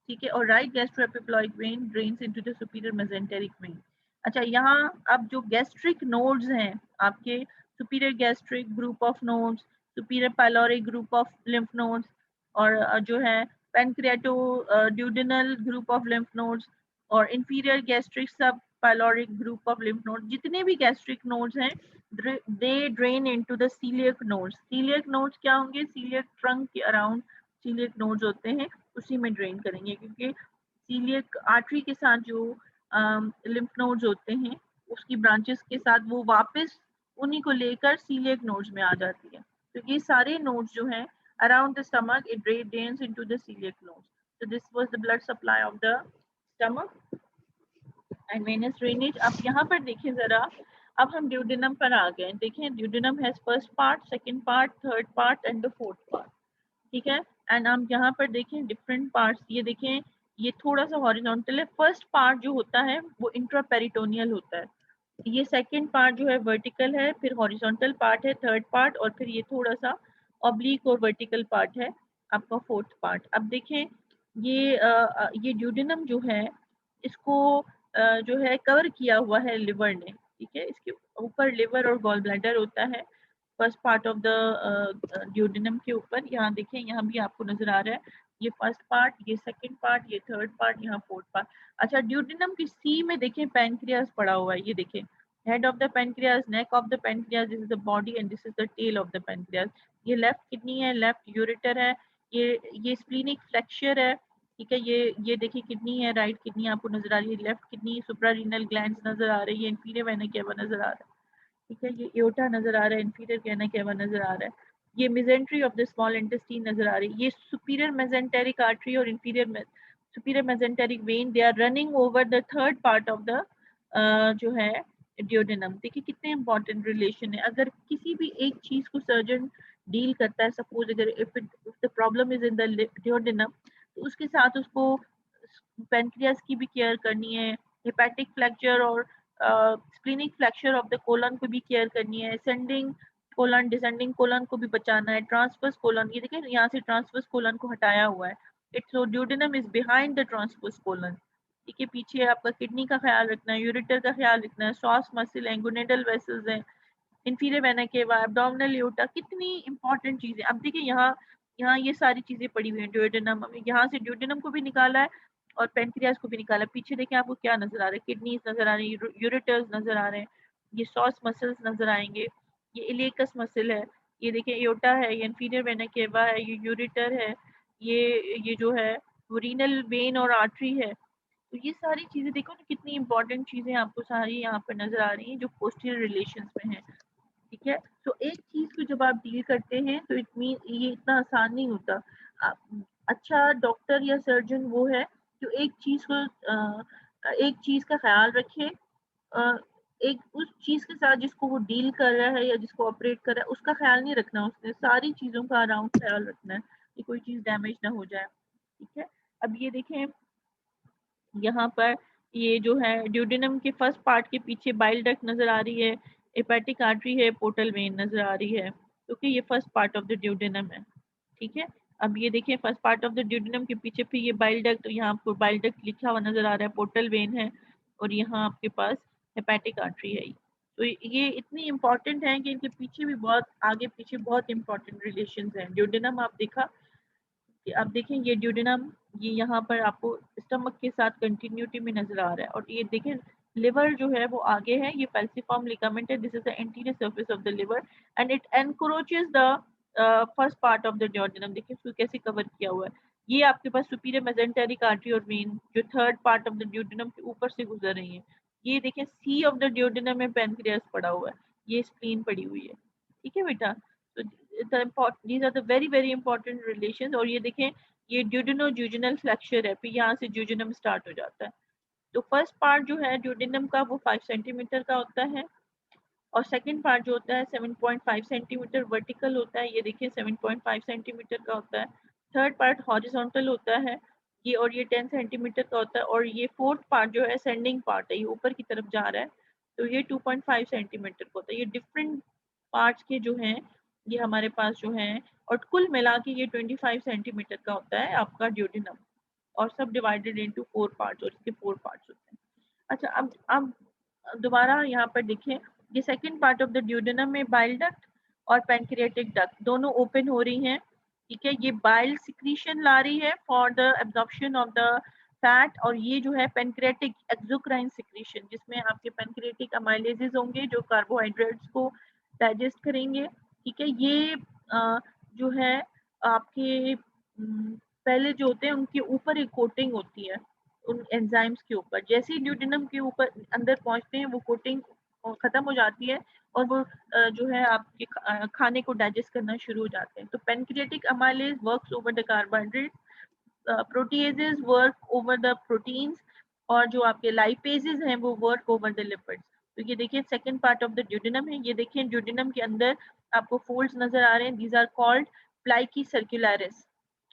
ठीक है, और right gastroepiploic vein drains into the superior mesenteric vein। अच्छा यहाँ अब जो gastric nodes हैं आपके, superior gastric group of nodes, superior pyloric group of lymph nodes, और जो है pancreato-duodenal group of lymph nodes, और inferior gastric sub pyloric group of lymph nodes, जितने भी gastric nodes हैं they drain into the celiac nodes। celiac nodes क्या होंगे? celiac trunk के अराउंड celiac nodes होते हैं, उसी में ड्रेन करेंगे, क्योंकि celiac आर्टरी के साथ जो lymph nodes होते हैं उसकी ब्रांचेस के साथ वो वापस उन्हीं को लेकर celiac nodes में आ जाती है। तो ये सारे nodes जो हैं around the stomach it drains into the celiac nodes। so this was the blood supply of the stomach and venous drainage। अब यहाँ पर देखिए जरा, अब हम ड्यूडेनम पर आ गए। देखें duodenum has first part, second part, third part and the fourth part, ठीक है। एंड हम यहाँ पर देखें डिफरेंट पार्ट्स, ये देखें ये थोड़ा सा हॉरिजॉन्टल है। फर्स्ट पार्ट जो होता है वो इंट्रापेरिटोनियल होता है, ये सेकंड पार्ट जो है वर्टिकल है, फिर हॉरिजॉन्टल पार्ट है थर्ड पार्ट, और फिर ये थोड़ा सा ऑब्लिक और वर्टिकल पार्ट है आपका फोर्थ पार्ट। अब देखें ये ड्यूडेनम जो है इसको जो है कवर किया हुआ है लिवर ने, ठीक है। इसके ऊपर लिवर और गॉल ब्लैडर होता है first part of the duodenum के ऊपर। यहाँ देखें, यहाँ भी आपको नजर आ रहा है, ये फर्स्ट पार्ट, ये सेकंड पार्ट, ये थर्ड पार्ट, यहाँ फोर्थ पार्ट। अच्छा, ड्यूडेनम की सी में देखें पैनक्रियास पड़ा हुआ है, ये देखें, head of the pancreas, neck of the pancreas, this is the body and this is the tail of the pancreas. ये लेफ्ट किडनी है, लेफ्ट यूरेटर है, ये स्प्लीनिक फ्लेक्चर है, ठीक है। ये देखिए किडनी है, राइट किडनी आपको नजर आ रही है, लेफ्ट किडनी, सुप्रारीनल ग्लैंड्स नजर आ रही है, इंफीरियर वेना केवा नजर आ रहा है, ठीक है। ये एओर्टा नजर आ रहा है, इंफीरियर वेना केवा नजर आ रहा है, ये mesentery of the small intestine नजर आ रही है, ये सुपीरियर मेजेंटेरिक आर्टरी और inferior superior mesenteric vein, they are running over the third part of the जो है ड्यूडेनम। देखिए कितने इंपॉर्टेंट रिलेशन है। अगर किसी भी एक चीज को सर्जन डील करता है, सपोज अगर if the problem is in the duodenum, तो उसके साथ उसको पेनक्रियास की भी केयर करनी है, हेपेटिक फ्लैक्चर और splenic flexure of the colon को भी केयर करनी है, असेंडिंग कोलन डिसेंडिंग कोलन को भी बचाना है, ट्रांसवर्स कोलन, ये देखिए यहाँ से ट्रांसवर्स कोलन को हटाया हुआ है, it's so duodenum is behind the transverse colon, ठीक है। पीछे आपका किडनी का ख्याल रखना है, यूरेटर का ख्याल रखना है, सॉस मसल है, गुनेडल वेसल्स हैं, inferior vena cava, abdominal aorta, कितनी इंपॉर्टेंट चीजें। अब देखिए यहाँ यहाँ ये सारी चीजें पड़ी हुई हैं, ड्यूडेनम, यहाँ से ड्यूडेनम को भी निकाला है और पेनक्रियास को भी निकाला। पीछे देखें आपको क्या नजर आ रहा है, किडनीज नजर आ रही है, यूरेटर्स नजर आ रहे हैं, ये सॉस मसल्स नजर आएंगे, ये इलेकस मसल है, ये देखिए एओर्टा है, ये इंफीरियर वेना केवा है, ये यूरेटर है, ये जो है वो रीनल वेन और आर्टरी है। तो ये सारी चीजें देखो ना, कितनी इंपॉर्टेंट चीजें आपको सारी यहाँ पर नजर आ रही हैं जो पोस्टीरियर रिलेशंस में है, ठीक है। तो एक चीज को जब आप डील करते हैं तो इट मीन ये इतना आसान नहीं होता। अच्छा डॉक्टर या सर्जन वो है जो एक चीज को एक चीज का ख्याल रखे, अ, एक उस चीज के साथ जिसको वो डील कर रहा है या जिसको ऑपरेट कर रहा है उसका ख्याल नहीं रखना, उसने सारी चीजों का अराउंड ख्याल रखना है कि कोई चीज डैमेज ना हो जाए, ठीक है। अब ये देखें यहाँ पर, ये जो है ड्यूडेनम के फर्स्ट पार्ट के पीछे बाइल डक्ट नजर आ रही है, हेपेटिक आर्टरी है, पोर्टल वेन नजर आ रही है, क्योंकि ये first part of the duodenum है, ठीक है। अब ये देखिए first part of the duodenum के पीछे फिर ये बाइल डक्ट, तो यहाँ आपको बाइल डक्ट लिखा हुआ नजर आ रहा है, पोर्टल वेन है, और यहाँ आपके पास हेपेटिक आर्टरी है। तो ये इतनी इंपॉर्टेंट है कि इनके पीछे भी बहुत आगे पीछे बहुत इंपॉर्टेंट रिलेशन हैं। ड्यूडेनम आप देखा, आप देखें ये ड्यूडेनम, ये यहाँ पर आपको स्टमक के साथ कंटिन्यूटी में नजर आ रहा है, और ये देखें लिवर जो है वो आगे है, ये फैल्सिफॉर्म लिगामेंट है, this is the anterior surface of the liver and it encroaches the first part of the duodenum. देखिए इसको कैसे कवर किया हुआ है, ये आपके पास सुपीरियर मेजेंटेरिक आर्टरी और वेन जो third part of the duodenum के ऊपर से गुजर रही है। ये देखें सी ऑफ द ड्यूडेनम में पेनक्रियास पड़ा हुआ है, ये स्प्लीन पड़ी हुई है, ठीक है बेटा। तो these are the very very important relations। और ये देखें ये ड्यूडेनो-ज्यूजिनल फ्लैक्चर है, फिर यहाँ से ज्यूजिनम स्टार्ट हो जाता है। तो फर्स्ट पार्ट जो है ड्यूडेनम का वो 5 सेंटीमीटर का होता है, और सेकंड पार्ट जो होता है 7.5 सेंटीमीटर वर्टिकल होता है, ये देखिए 7.5 सेंटीमीटर का होता है। थर्ड पार्ट हॉरिजॉन्टल होता है ये, और ये 10 सेंटीमीटर का होता है, और ये फोर्थ पार्ट जो है असेंडिंग पार्ट है, ये ऊपर की तरफ जा रहा है, तो ये 2.5 सेंटीमीटर का होता है। ये डिफरेंट पार्ट्स के जो हैं ये हमारे पास जो हैं, और कुल मिला के ये 25 सेंटीमीटर का होता है आपका ड्यूडेनम, और सब डिवाइडेड इनटू 4 पार्ट्स, और इसके 4 पार्ट्स होते हैं। अच्छा अब दोबारा यहाँ पर देखें, ये second part of the duodenum में बाइल डक्ट और पैनक्रियाटिक डक्ट दोनों ओपन हो रही हैं, ठीक है। ये बाइल सिक्रीशन ला रही है for the absorption of the fat, और ये जो है पैनक्रियाटिक एक्सोक्राइन सिक्रीशन, जिसमें आपके पैनक्रियाटिक अमाइलेजेस होंगे जो कार्बोहाइड्रेट्स को डाइजेस्ट करेंगे, ठीक है। ये जो है आपके पहले जो होते हैं उनके ऊपर एक कोटिंग होती है उन एंजाइम्स के ऊपर, जैसे ही ड्यूडेनम के ऊपर अंदर पहुंचते हैं वो कोटिंग खत्म हो जाती है, और वो जो है आपके खाने को डाइजेस्ट करना शुरू हो जाते हैं। तो pancreatic amylase works over the carbohydrate, proteases work over the proteins, और जो आपके लाइपेजेस हैं वो वर्क ओवर द लिपिड्स। तो ये देखिए second part of the duodenum है, ये देखिए ड्यूडेनम के अंदर आपको फोल्ड्स नजर आ रहे हैं, दीज आर कॉल्ड प्लाइकी सर्कुलरिस,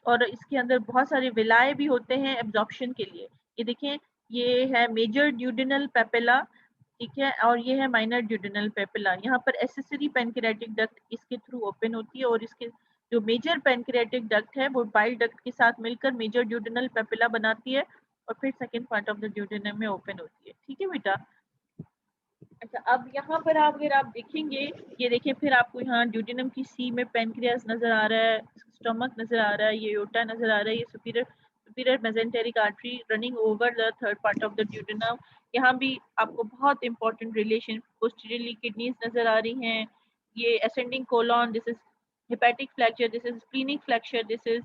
और इसके अंदर बहुत सारे विलाय भी होते हैं एब्जॉर्प्शन के लिए। ये देखें ये है मेजर ड्यूडेनल पेपिला, ठीक है, और ये है माइनर ड्यूडेनल पेपिला। यहाँ पर एसेसरी पैनक्रियाटिक डक्ट इसके थ्रू ओपन होती है, और इसके जो मेजर पैनक्रियाटिक डक्ट है वो बाइल डक्ट के साथ मिलकर मेजर ड्यूडेनल पेपिला बनाती है, और फिर second part of the duodenum में ओपन होती है। ठीक है बेटा। अच्छा, अब यहाँ पर आप अगर आप देखेंगे, ये देखिए फिर आपको यहाँ ड्यूडेनम की सी में पेनक्रियास नजर आ रहा है, स्टमक नजर आ रहा है, ये योटा नजर आ रहा है, ये superior mesenteric artery running over the third part of the duodenum. यहाँ भी आपको बहुत इंपॉर्टेंट रिलेशन, पोस्टीरियरली किडनीज नजर आ रही हैं, ये ascending colon, this is hepatic flexure, this is splenic flexure, this is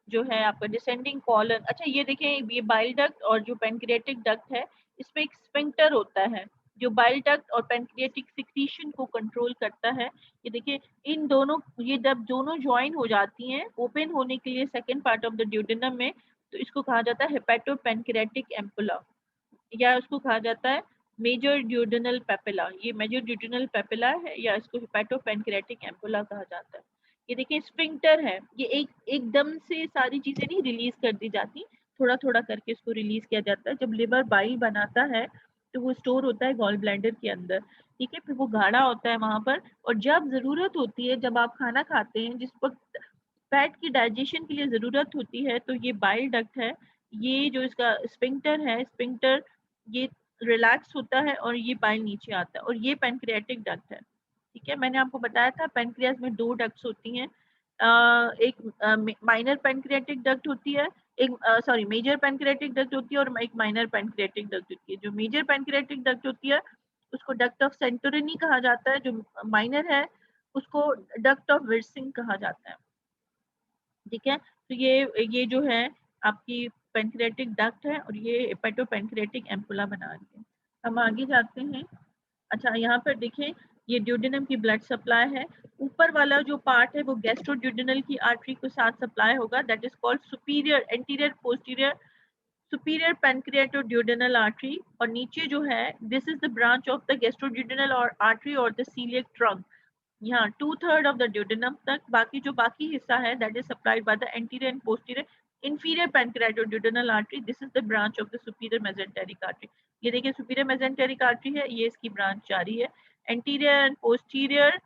जो है आपका डिसेंडिंग कॉलन। अच्छा, ये देखें, ये बाइल डक्ट और जो पेनक्रियाटिक डक्ट है, इसमें एक स्फिंक्टर होता है जो बाइल डक्ट और पेनक्रियाटिक सिक्रीशन को कंट्रोल करता है। ये देखिए, इन दोनों, ये जब दोनों ज्वाइन हो जाती हैं ओपन होने के लिए second part of the duodenum में, तो इसको कहा जाता है हेपेटो पेनक्रियाटिक एम्पुला, या उसको कहा जाता है मेजर ड्यूडेनल पेपिला। ये मेजर ड्यूडेनल पेपिला है, या इसको हेपेटो पेनक्रियाटिक एम्पुला कहा जाता है। ये देखिए स्फिंक्टर है, ये एकदम से सारी चीजें नहीं रिलीज कर दी जाती, थोड़ा थोड़ा करके इसको रिलीज किया जाता है। जब लिवर बाइल बनाता है तो वो स्टोर होता है गॉल ब्लैडर के अंदर, ठीक है, फिर वो गाढ़ा होता है वहां पर, और जब जरूरत होती है, जब आप खाना खाते हैं, जिस वक्त फैट की डाइजेशन के लिए जरूरत होती है, तो ये बाइल डक्ट है, ये जो इसका स्फिंक्टर है, स्फिंक्टर ये रिलैक्स होता है और ये बाइल नीचे आता है, और ये पेनक्रियाटिक डक्ट है। ठीक है, मैंने आपको बताया था पेनक्रियास में दो डक्ट्स होती हैं, एक माइनर पेनक्रियाटिक डक्ट होती है, एक सॉरी मेजर पेनक्रियाटिक डक्ट होती है, और एक माइनर पेनक्रियाटिक डक्ट होती है। जो मेजर पेनक्रियाटिक डक्ट होती है उसको डक्ट ऑफ सेंटोरिनी कहा जाता है, जो माइनर है उसको डक्ट ऑफ विर्सिंग कहा जाता है। ठीक है, तो ये जो है आपकी पेनक्रियाटिक डक्ट है, और ये हेपेटो पेनक्रियाटिक एम्पुला बना रही है। हम आगे जाते हैं। अच्छा, यहाँ पर देखें, ये ड्यूडेनम की ब्लड सप्लाई है, ऊपर वाला जो पार्ट है वो गैस्ट्रोड्यूडेनल की आर्टरी के साथ सप्लाई होगा, that is called superior anterior posterior superior pancreaticoduodenal artery, और नीचे जो है this is the branch of the gastroduodenal और आर्टरी और द सीलियक ट्रंक, यहाँ 2/3 ऑफ द ड्यूडेनम तक, बाकी जो बाकी हिस्सा है that is supplied by the anterior and posterior inferior pancreatoduodenal artery, this is the branch of the superior mesenteric artery। ये देखिए सुपीरियर मेसेंटेरिक आर्टरी है, ये इसकी ब्रांच जारी है, anterior and posterior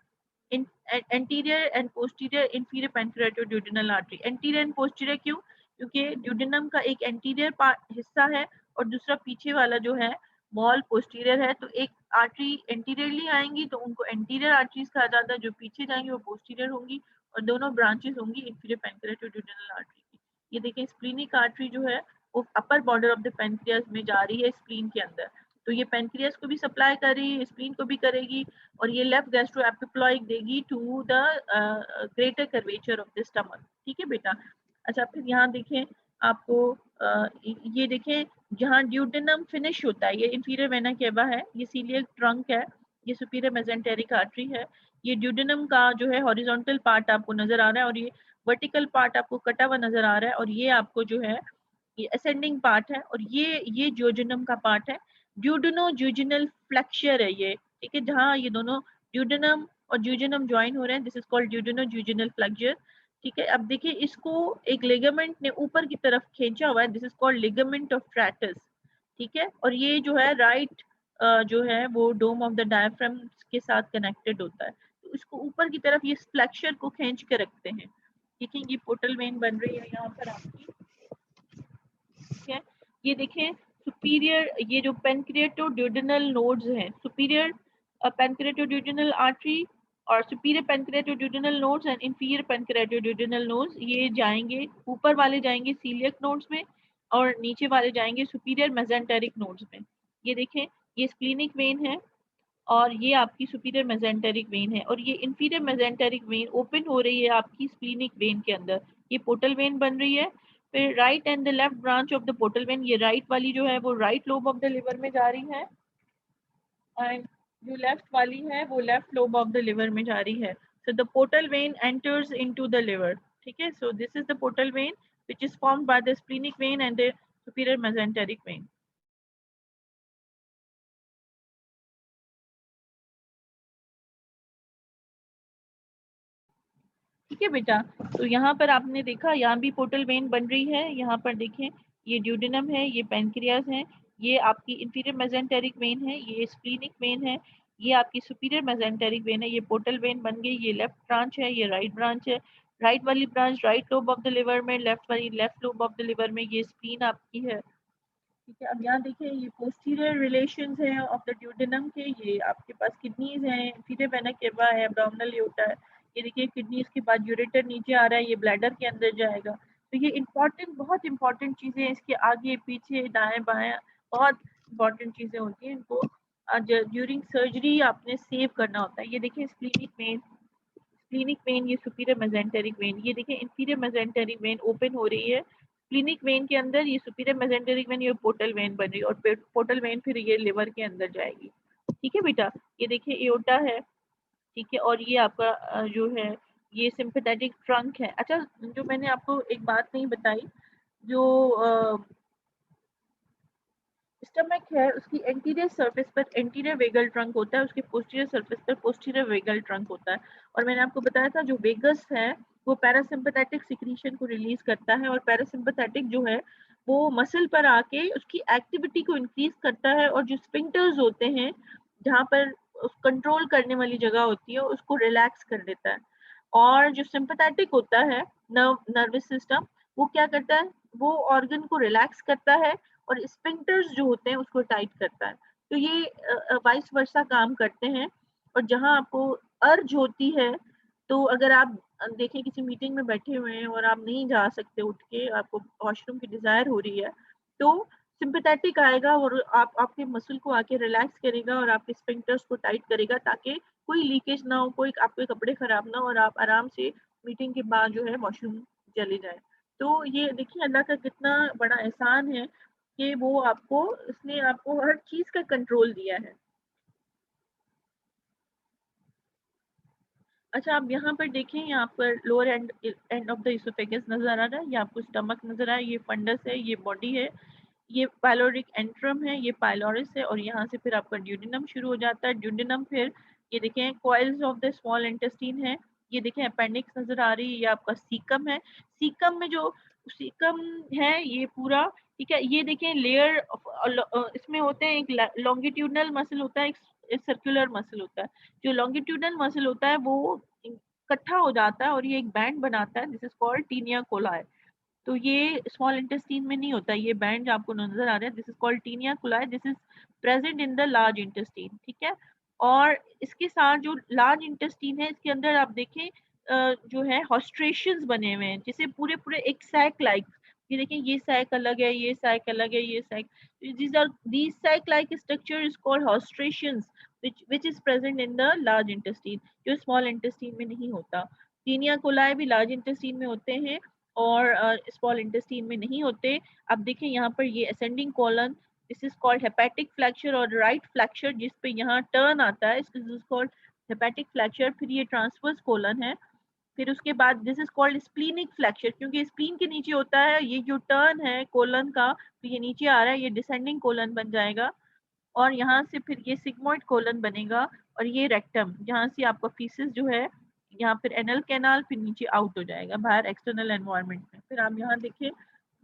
anterior and posterior inferior pancreatoduodenal artery। Anterior and posterior क्यों? क्योंकि duodenum का एक एंटीरियर हिस्सा है और दूसरा पीछे वाला जो है वॉल पोस्टीरियर है, तो एक आर्टरी एंटीरियरली आएंगी तो उनको एंटीरियर आर्टरीज कहा जाता है, जो पीछे जाएंगी वो पोस्टीरियर होंगी, और दोनों ब्रांचेस होंगी इंफीरियर पेनक्रियाटोड्यूडेनल आर्टरी की। ये देखिए स्प्लीनिक आर्टरी जो है वो अपर बॉर्डर ऑफ द पेनक्रियास में जा रही है स्प्लीन के अंदर, तो ये पेनक्रियास को भी सप्लाई कर रही है, स्प्लीन को भी करेगी, और ये लेफ्ट गैस्ट्रो एपिप्लॉइक देगी to the greater curvature of the stomach. ठीक है बेटा। अच्छा, फिर यहाँ देखें आपको ये देखें जहाँ ड्यूडेनम फिनिश होता है, ये इंफीरियर वेना केवा है, ये सीलियक ट्रंक है, ये सुपीरियर मेसेंटेरिक आर्टरी है, ये ड्यूडेनम का जो है हॉरिजॉन्टल पार्ट आपको नजर आ रहा है, और ये वर्टिकल पार्ट आपको कटा हुआ नजर आ रहा है, और ये आपको जो है ये असेंडिंग पार्ट है, और ये ज्योजेनम का पार्ट है, ड्यूडेनो ज्यूजिनल फ्लेक्चर है ये। ठीक है, जहाँ ये दोनों ड्यूडेनम और ज्यूजेनम ज्वाइन हो रहे हैं, दिस इज कॉल्ड ड्यूडेनो ज्यूजिनल फ्लेक्चर। ठीक है, अब देखिए इसको एक लिगामेंट ने ऊपर की तरफ खींचा हुआ है, this is called ligament of Treitz. ठीक है, और ये जो है राइट जो है वो डोम ऑफ द डायफ्राम के साथ कनेक्टेड होता है, तो इसको ऊपर की तरफ ये फ्लेक्चर को खींच के रखते हैं। ठीक है, ये पोर्टल वेन बन रही है यहाँ पर आपकी। ठीक है, ये देखें सुपीरियर, ये जो पेनक्रियाटोड्यूडेनल नोड्स हैं, सुपीरियर पेनक्रियाटोड्यूडेनल आर्टरी और superior pancreaticoduodenal nodes and inferior pancreaticoduodenal nodes, ये जाएंगे, ऊपर वाले जाएंगे सीलियक नोड्स में और नीचे वाले जाएंगे सुपीरियर मेसेंटेरिक नोड्स में। ये देखें, ये स्प्लीनिक वेन है और ये आपकी सुपीरियर मेसेंटेरिक वेन है, और ये इंफीरियर मेसेंटेरिक वेन ओपन हो रही है आपकी स्प्लीनिक वेन के अंदर, ये पोर्टल वेन बन रही है। फिर right and the left branch of the portal vein, ये राइट वाली जो है वो right lobe of the liver में जा रही है, एंड जो लेफ्ट वाली है वो left lobe of the liver में जा रही है। So the portal when enters into the liver. ठीक है, so this is the portal when which is formed by the splenic vein and the superior mesenteric vein। ठीक है बेटा, तो यहाँ पर आपने देखा यहाँ भी पोर्टल वेन बन रही है, यहाँ पर देखें ये ड्यूडेनम है, ये पेनक्रियास है, ये आपकी इंफीरियर मेसेंटेरिक वेन है, ये स्प्लीनिक वेन है, ये आपकी सुपीरियर मेसेंटेरिक वेन है, ये पोर्टल वेन बन गई, ये लेफ्ट ब्रांच है, ये राइट ब्रांच है, राइट वाली branch right lobe of the liver में, लेफ्ट वाली left lobe of the liver में, ये स्प्लीन आपकी है। ठीक है। अब यहाँ देखिए ये पोस्टीरियर रिलेशंस हैं ऑफ द ड्यूडेनम के, ये आपके पास किडनीज हैं, इंफीरियर वेना केवा है, एब्डोमिनल एओर्टा है, ये देखिए किडनीज के बाद यूरेटर नीचे आ रहा है, ये ब्लैडर के अंदर जाएगा। तो ये इम्पॉर्टेंट, बहुत इंपॉर्टेंट चीजें इसके आगे पीछे दाएं बाएं, बहुत इंपॉर्टेंट चीजें होती हैं, इनको ड्यूरिंग सर्जरी आपने सेव करना होता है। ये देखिए स्प्लीनिक वेन, ये सुपीरियर मेसेंटेरिक वेन, ये देखिए इंफीरियर मेसेंटेरिक वेन ओपन हो रही है स्प्लीनिक वेन के अंदर, ये सुपीरियर मेसेंटेरिक वेन, ये पोर्टल वेन बन रही है, और पोर्टल वेन फिर ये लिवर के अंदर जाएगी। ठीक है बेटा, ये देखिए एओर्टा है, ठीक है, और ये आपका जो है ये सिंपैथेटिक ट्रंक है। अच्छा, जो मैंने आपको एक बात नहीं बताई, जो स्टमक है उसकी एंटीरियर सरफेस पर एंटीरियर वेगल ट्रंक होता है, उसके पोस्टीरियर सरफेस पर पोस्टीरियर वेगल ट्रंक होता है। और मैंने आपको बताया था जो वेगस है वो पैरासिम्पैथेटिक सिक्रीशन को रिलीज करता है, और पैरासिम्पैथेटिक जो है वो मसल पर आके उसकी एक्टिविटी को इंक्रीज करता है, और जो स्पिंक्टर्स होते हैं जहाँ पर कंट्रोल करने वाली जगह होती है उसको रिलैक्स कर देता है। और जो सिंपैथेटिक होता है नर्वस सिस्टम, वो क्या करता है, वो ऑर्गन को रिलैक्स करता है और स्पिंक्टर्स जो होते हैं उसको टाइट करता है। तो ये वाइस वर्सा काम करते हैं। और जहां आपको अर्ज होती है, तो अगर आप देखें किसी मीटिंग में बैठे हुए हैं और आप नहीं जा सकते उठ के, आपको वॉशरूम की डिजायर हो रही है, तो सिंपैथेटिक आएगा और आपके मसल को आके रिलैक्स करेगा और आपके स्पिंक्टर्स को टाइट करेगा, ताकि कोई लीकेज ना हो, कोई आपके कपड़े खराब ना हो, और आप आराम से मीटिंग के बाद जो है वॉशरूम चले जाए। तो ये देखिए अल्लाह का कितना बड़ा एहसान है कि वो आपको, उसने आपको हर चीज का कंट्रोल दिया है। अच्छा, आप यहाँ पर देखें, यहाँ पर lower end of the oesophagus नजर आ रहा है, ये आपको स्टमक नजर आ रहा है, ये फंडस है, ये बॉडी है, ये पाइलोरिक एंट्रम है, ये पाइलोरिस है, और यहाँ से फिर आपका ड्यूडेनम शुरू हो जाता है। ड्यूडेनम फिर ये देखें coils of the small intestine है, ये देखें अपेंडिक्स नजर आ रही है, ये आपका सीकम है। सीकम में जो सीकम है ये पूरा, ठीक है, ये देखें लेयर, इसमें होते हैं, एक लॉन्गिट्यूडनल मसल होता है, एक सर्कुलर मसल होता है। जो लॉन्गिट्यूडनल मसल होता है वो इकट्ठा हो जाता है और ये एक बैंड बनाता है, this is called taenia coli. तो ये स्मॉल इंटेस्टीन में नहीं होता, ये बैंड जो आपको नजर आ रहा है, this is called taenia coli, this is present in the large intestine. ठीक है, और इसके साथ जो लार्ज इंटेस्टीन है इसके अंदर आप देखें जो है हॉस्ट्रेशंस बने हुए हैं, जैसे पूरे पूरे एक सैक लाइक, ये देखें ये सैक अलग है, ये सैक अलग है, ये sac, these sac like structure is called hostrations, which is present in the large intestine, जो स्मॉल इंटेस्टीन में नहीं होता। टीनिया कोलाई भी लार्ज इंटेस्टीन में होते हैं और स्मॉल इंटेस्टीन में नहीं होते। अब देखें यहाँ पर ये ascending colon, this is called hepatic flexure, और राइट फ्लैक्चर जिस पे यहाँ टर्न आता है, this is called hepatic flexure. फिर ये ट्रांसवर्स कॉलन है, फिर उसके बाद this is called splenic flexure, क्योंकि स्प्लीन के नीचे होता है, ये जो टर्न है कोलन का, तो ये नीचे आ रहा है, ये डिसेंडिंग कोलन बन जाएगा, और यहाँ से फिर ये सिग्मोइड कोलन बनेगा, और ये रेक्टम, जहाँ से आपका फीसिस जो है, यहाँ फिर एनल कैनाल, फिर नीचे आउट हो जाएगा बाहर एक्सटर्नल एनवायरनमेंट में। फिर आप यहाँ देखिए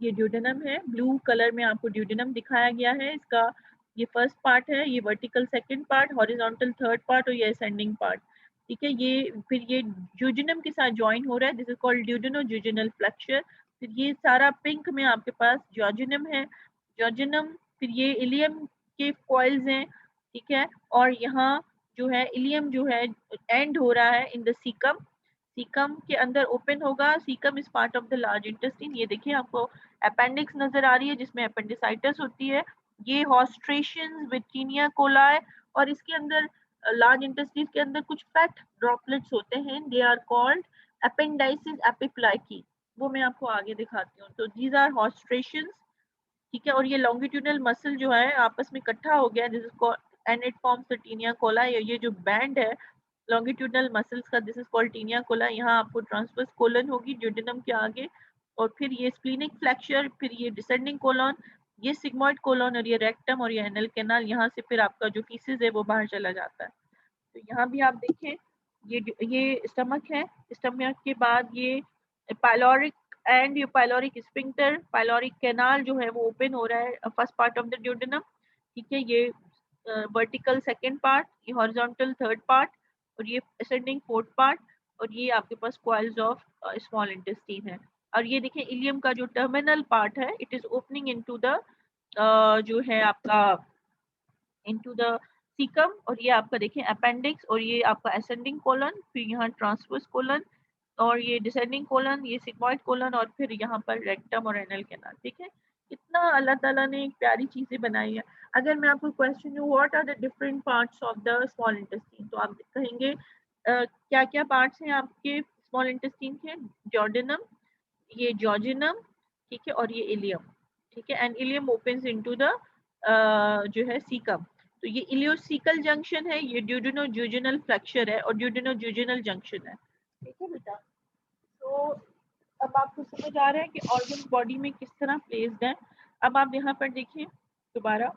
ये ड्यूडेनम है, ब्लू कलर में आपको ड्यूडेनम दिखाया गया है, इसका ये फर्स्ट पार्ट है, ये vertical second part, horizontal third part, और ये असेंडिंग पार्ट। ठीक है, ये फिर ये जूजिनम के साथ ज्वाइन हो रहा है, दिस इज कॉल्ड ड्यूडेनो जूजिनल फ्लैक्चर। फिर ये सारा पिंक में आपके पास जॉर्जिनम है, जॉर्जिनम, फिर ये इलियम के कॉइल्स हैं, ठीक है, और यहाँ जो है इलियम जो है एंड हो रहा है इन द सीकम, सीकम के अंदर ओपन होगा, caecum is part of the large intestine. ये देखिए आपको अपेंडिक्स नजर आ रही है जिसमें अपेंडिसाइटिस होती है, ये हॉस्ट्रेशंस विद टीनिया कोलाई, और इसके अंदर लार्ज इंटेस्टाइन के अंदर कुछ फैट ड्रॉपलेट्स होते हैं, दे आर कॉल्ड अपेंडाइसिस एपिप्लाइकी, वो मैं आपको आगे दिखाती हूँ। तो दीज आर हॉस्ट्रेशंस, ठीक है, और ये लॉन्गिट्यूडनल मसल जो है आपस में इकट्ठा हो गया, this is and it forms the taenia coli, ये जो बैंड है लॉन्गिट्यूडनल मसल्स का, this is called taenia coli. यहाँ आपको ट्रांसवर्स कोलन होगी ड्यूडेनम के आगे, और फिर ये स्प्लीनिक फ्लैक्चर, फिर ये डिसेंडिंग कोलन, ये सिग्मोइड कोलन, और ये रेक्टम, और ये एनल कैनाल, यहाँ से फिर आपका जो फीसिस है वो बाहर चला जाता है। तो यहाँ भी आप देखें ये स्टमक है, स्टमक के बाद ये पाइलोरिक एंड ये पाइलोरिक स्फिंक्टर, पाइलोरिक कैनाल जो है वो ओपन हो रहा है, first part of the duodenum. ठीक है, ये वर्टिकल सेकंड पार्ट, ये हॉरिजॉन्टल थर्ड पार्ट, और ये असेंडिंग फोर्थ पार्ट, और ये आपके पास कॉइल्स ऑफ स्मॉल इंटेस्टाइन है। और ये देखें इलियम का जो टर्मिनल पार्ट है, it is opening into the जो है आपका इनटू द सीकम, और ये आपका देखें अपेंडिक्स, और ये आपका असेंडिंग कोलन, फिर यहाँ ट्रांसवर्स कोलन, और ये डिसेंडिंग कोलन, ये सिग्मॉइड कोलन, और फिर यहाँ पर रेक्टम और एनल कैनाल। ठीक है, इतना अल्लाह ताला ने एक प्यारी चीजें बनाई है। अगर मैं आपको क्वेश्चन दूं what are the different parts of the small intestine, तो आप कहेंगे क्या क्या पार्ट्स हैं आपके स्मॉल इंटेस्टाइन के? जॉर्डिनम, ये जॉर्जिनम, ठीक है, और ये इलियम। ठीक है, and ileum opens into the जो है सीकम। तो ये इलियोसिकल जंक्शन है, ये ड्यूडेनोजुजिनल फ्रैक्चर है, और ड्यूडेनोजुजिनल जंक्शन है। ठीक है बेटा, तो अब आपको समझ आ रहा है कि ऑर्गन बॉडी में किस तरह प्लेस्ड है। अब आप यहाँ पर देखिए दोबारा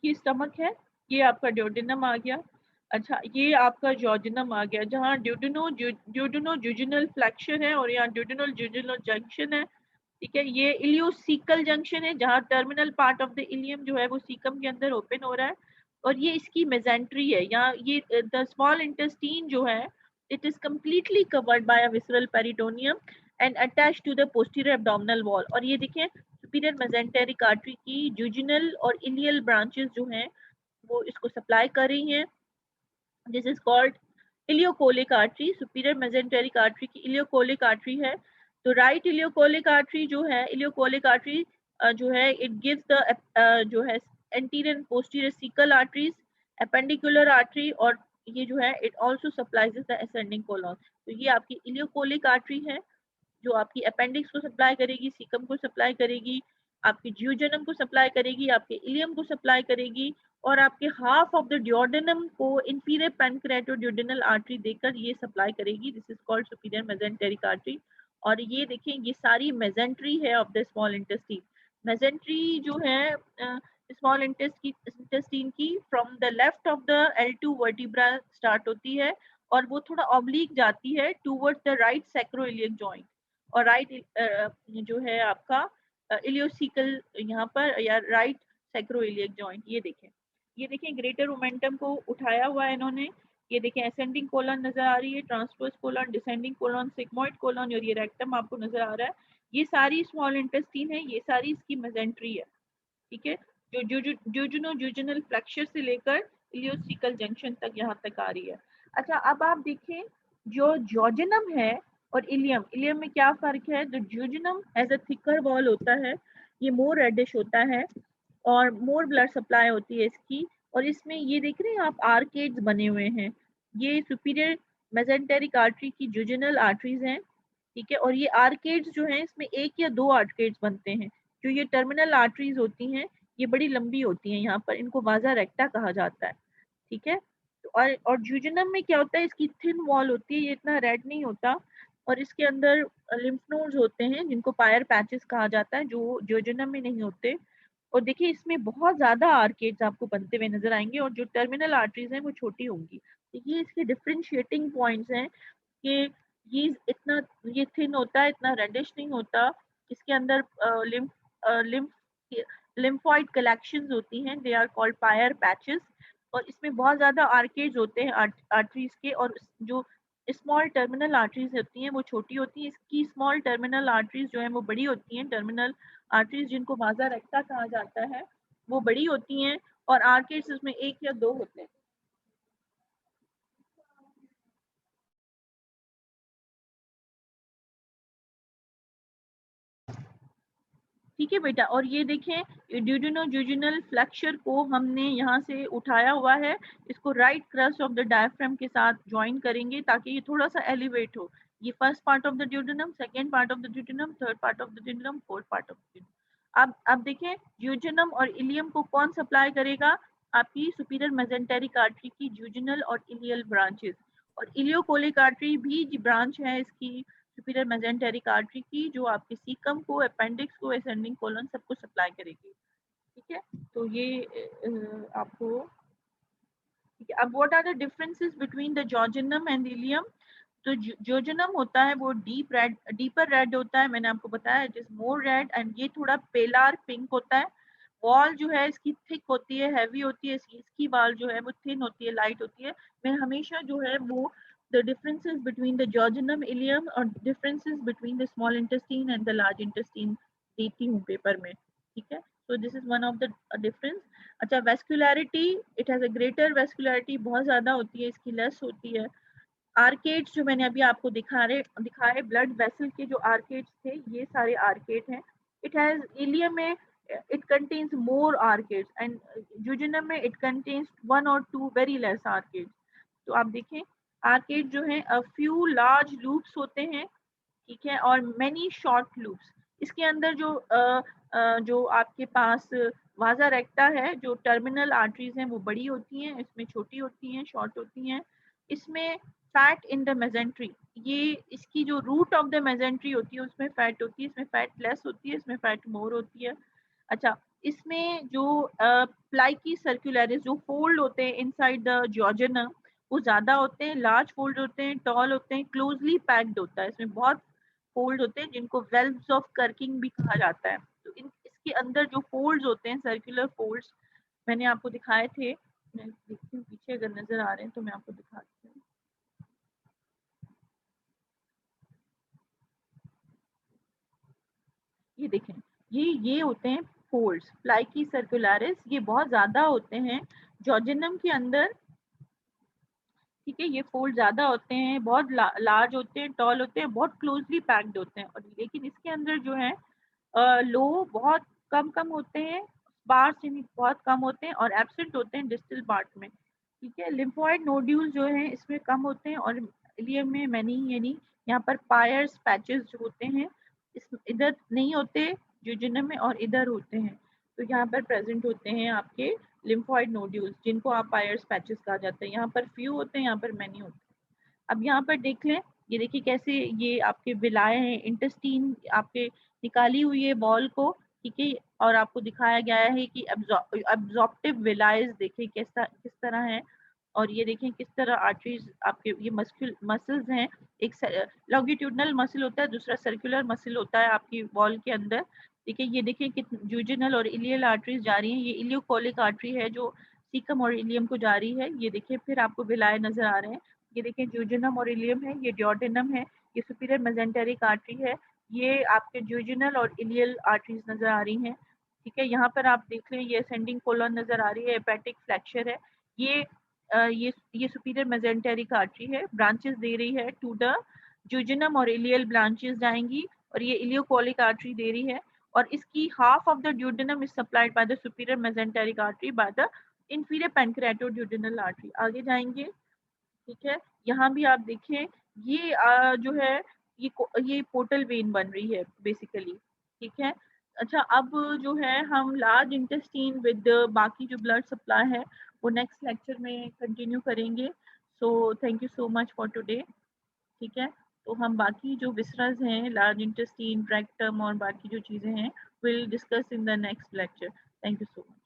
कि स्टमक है, ये आपका ड्यूडेनम आ गया। अच्छा, ये आपका जॉर्जिनम आ गया, जहाँ ड्यूडेनोजुजिनल फ्रैक्चर है और यहाँ ड्यूडेनोजुजिनल जंक्शन है। ठीक है, ये इलियोसिकल जंक्शन है, जहाँ terminal part of the ilium जो है वो सीकम के अंदर ओपन हो रहा है, और ये इसकी मेजेंट्री है। यहाँ ये द स्मॉल इंटेस्टाइन जो है it is completely covered by a visceral peritoneum and attached to the posterior abdominal wall. और ये देखिए सुपीरियर मेजेंटेरिक आर्टरी की जूजिनल और इलियल ब्रांचेस जो हैं वो इसको सप्लाई कर रही हैं। This is called ileocolic artery, superior mesenteric artery की इलियोकोलिक आर्टरी है। तो राइट इलियोकोलिक आर्टरी जो है, इलियोकोलिक आर्टरी जो है इट गिव्स द जो है anterior and posterior sickle arteries, appendicular artery, और ये जो है it also supplies the ascending colon. तो ये आपकी इलियोकोलिक आर्टरी है जो आपकी अपेंडिक्स को सप्लाई करेगी, सीकम को सप्लाई करेगी, आपके जियोजेनम को सप्लाई करेगी, आपके इलियम को सप्लाई करेगी, और आपके हाफ ऑफ द डियोडेनम को इंफीरियर पैनक्रेटोड्यूडेनल आर्टरी देकर ये सप्लाई करेगी। This is called superior mesenteric artery. और ये देखें ये सारी मेजेंट्री है of the small intestine. Mesentery जो है स्मॉल इंटेस्टाइन की from the left of the L2 vertebra start होती है, और वो थोड़ा ऑब्लिक जाती है towards the right sacroiliac joint, और राइट जो है आपका इलियोसिकल यहाँ पर, या राइट सैक्रोइलियक जॉइंट। ये देखें ग्रेटर मोमेंटम को उठाया हुआ है इन्होंने। ये देखें असेंडिंग कोलन नजर आ रही है, transverse colon, descending colon, sigmoid colon, और ये रेक्टम आपको नजर आ रहा है। ये सारी स्मॉल इंटेस्टाइन है, ये सारी इसकी मेजेंट्री है। ठीक है, जो जूजिनल फ्लैक्चर से लेकर इलियोसिकल जंक्शन तक यहाँ तक आ रही है। अच्छा, अब आप देखें जो जॉर्जिनम है और इलियम में क्या फर्क है? जो जूजिनम एज अ थिकर वॉल होता है, ये मोर रेडिश होता है और मोर ब्लड सप्लाई होती है इसकी, और इसमें ये देख रहे हैं आप आर्केड्स बने हुए हैं, ये सुपीरियर मेजेंटेरिक आर्टरी की जूजिनल आर्टरीज हैं। ठीक है, और ये आर्केड्स जो हैं इसमें एक या दो आर्केड्स बनते हैं। जो ये टर्मिनल आर्टरीज होती हैं ये बड़ी लंबी होती हैं, यहाँ पर इनको वाजा रेक्टा कहा जाता है। ठीक है, तो और जूजिनम में क्या होता है, इसकी थिन वॉल होती है, ये इतना रेड नहीं होता, और इसके अंदर लिम्फ नोड्स होते हैं जिनको पायर पैचेस कहा जाता है, जो जूजिनम में नहीं होते। और देखिए इसमें बहुत ज्यादा आर्केड्स आपको बनते हुए नजर आएंगे, और जो टर्मिनल आर्टरीज हैं वो छोटी होंगी। तो ये इसके डिफरेंशिएटिंग पॉइंट्स हैं कि ये इतना ये थिन होता है, इतना रेडिश नहीं होता, इसके अंदर लिम्फ लिम्फ लिम्फॉइड कलेक्शंस होती हैं, they are called Peyer's patches, और इसमें बहुत ज्यादा आर्केड्स होते हैं आर्टरीज के, और जो स्मॉल टर्मिनल आर्टरीज होती हैं वो छोटी होती हैं। इसकी स्मॉल टर्मिनल आर्टरीज जो है वो बड़ी होती हैं, टर्मिनल आर्टरीज जिनको वाजा रेक्टा कहा जाता है वो बड़ी होती हैं, और आर्केड्स उसमें एक या दो होते हैं। ठीक है बेटा, और ये देखें ड्यूडेनोजुजिनल फ्लैक्चर को हमने यहाँ से उठाया हुआ है, इसको right crust of the diaphragm के साथ ज्वाइन करेंगे ताकि ये थोड़ा सा एलिवेट हो। ये first part of the duodenum, second part of the duodenum, third part of the duodenum, fourth part of the duodenum. अब देखें ड्यूडेनम और इलियम को कौन सप्लाई करेगा? आपकी सुपीरियर मेजेंटेरिक आर्टरी की जूजिनल और इलियल ब्रांचेस, और इलियोकोलिक आर्टरी भी ब्रांच है इसकी सुपीरियर मेजेंटेरिक आर्टरी की, जो आपके सीकम को, अपेंडिक्स को, असेंडिंग कोलन सबको सप्लाई करेगी। ठीक है, तो ये आपको ठीक है। अब what are the differences between the jejunum and ileum? तो जॉर्जिनम होता है वो डीपर रेड होता है, मैंने आपको बताया it is more red, and ये थोड़ा पेलार पिंक होता है। वॉल जो है इसकी थिक होती है, हैवी होती है, इसकी वॉल जो है वो थिन होती है, लाइट होती है। मैं हमेशा जो है वो the differences between the jejunum ileum और differences between the small intestine and the large intestine देती हूँ पेपर में। ठीक है, so this is one of the difference. अच्छा, vascularity, it has a greater vascularity, बहुत ज्यादा होती है, इसकी लेस होती है। आर्केड्स जो मैंने अभी आपको दिखाए ब्लड वेसल के जो आर्केड्स थे, ये सारे आर्केड हैं। इट हैज इलियम में it contains more arcades and jejunum में it contains one or two very less arcades. तो आप देखें आर्केड जो है अ फ्यू लार्ज लूप्स होते हैं, ठीक है, और मेनी शॉर्ट लूप्स। इसके अंदर जो आपके पास वाजा रेक्टा है, जो टर्मिनल आर्टरीज हैं वो बड़ी होती हैं, इसमें छोटी होती हैं, शॉर्ट होती हैं। इसमें फैट इन द मेजेंट्री, ये इसकी जो रूट ऑफ द मेजेंट्री होती है उसमें फैट होती है, इसमें फैट लेस होती है, इसमें फैट मोर होती है। अच्छा, इसमें जो प्लाइकी सर्कुलरिस जो फोल्ड होते हैं इनसाइड द जियोजेनम वो ज्यादा होते हैं, लार्ज फोल्ड होते हैं, टॉल होते हैं, क्लोजली पैक्ड होता है, इसमें बहुत फोल्ड होते हैं जिनको वेल्व्स ऑफ कर्किंग भी कहा जाता है। तो इसके अंदर जो फोल्ड्स होते हैं, सर्कुलर फोल्ड्स मैंने आपको दिखाए थे, मैं देखती हूँ पीछे अगर नजर आ रहे हैं तो मैं आपको दिखाती हूँ। ये देखें, ये होते हैं फोल्ड्स, प्लाइकी सर्कुलरिस, ये बहुत ज्यादा होते हैं जॉर्जिनम के अंदर, ठीक है। ये फोल्ड ज्यादा होते हैं, बहुत लार्ज होते हैं, टॉल होते हैं, बहुत क्लोजली पैक्ड होते हैं। और लेकिन इसके अंदर जो है लो बहुत कम कम होते हैं, स्पार्स यानी बहुत कम होते हैं, और एब्सेंट होते हैं डिस्टल पार्ट में, ठीक है। लिम्फोइड नोड्यूल जो है इसमें कम होते हैं, और इलियम में मैनी यानी यहाँ पर पायर्स पैचेस जो होते हैं इस इधर नहीं होते जुजिनम में, और इधर होते हैं। तो यहाँ पर प्रेजेंट होते हैं आपके लिम्फोइड नोड्यूल्स, जिनको आप पायर्स पैचेस कहा जाता है। यहाँ पर फ्यू होते हैं, यहाँ पर मैनी होते हैं। अब यहाँ पर देख लें, ये देखिए कैसे ये आपके विलाए हैं, इंटेस्टीन आपके निकाली हुई है बॉल को, ठीक है, और आपको दिखाया गया है कि एब्जॉर्प्टिव विलाइज देखिए किस तरह है, और ये देखें किस तरह आर्टरीज आपके ये मसल्स हैं। एक लॉन्गिट्यूडनल मसल होता है, दूसरा सर्कुलर मसल होता है आपकी वॉल के अंदर। देखिए ये देखें कि जूजिनल और इलियल आर्टरीज जा रही हैं, ये इलियोकोलिक आर्टरी है जो सीकम और इलियम को जा रही है। ये देखिए फिर आपको विलाए नजर आ रहे हैं, ये देखिए जूजिनम और इलियम है, ये डियोडेनम है, ये सुपीरियर मेजेंटेरिक आर्टरी है, ये आपके जूजिनल और इलियल आर्टरीज नजर आ रही हैं, ठीक है। यहाँ पर आप देख लें ये असेंडिंग कोलन नजर आ रही है, हेपेटिक फ्लैक्चर है, ये ये सुपीरियर मेजेंटेरिक आर्टरी है, ब्रांचेस दे रही है टू द जूजिनम, और इलियल ब्रांचेस जाएंगी, और ये इलियोकोलिक आर्टरी दे रही है, और इसकी half of the duodenum is supplied by the superior mesenteric artery by the inferior pancreaticoduodenal artery. आगे जाएंगे, ठीक है। यहाँ भी आप देखें ये जो है ये पोर्टल वेन बन रही है बेसिकली, ठीक है। अच्छा, अब जो है हम लार्ज इंटेस्टीन विद बाकी जो ब्लड सप्लाई है वो नेक्स्ट लेक्चर में कंटिन्यू करेंगे। So thank you so much for today, ठीक है। तो हम बाकी जो विसरस हैं, लार्ज इंटेस्टीन, रेक्टम और बाकी जो चीज़ें हैं, will discuss in the next lecture. Thank you so much.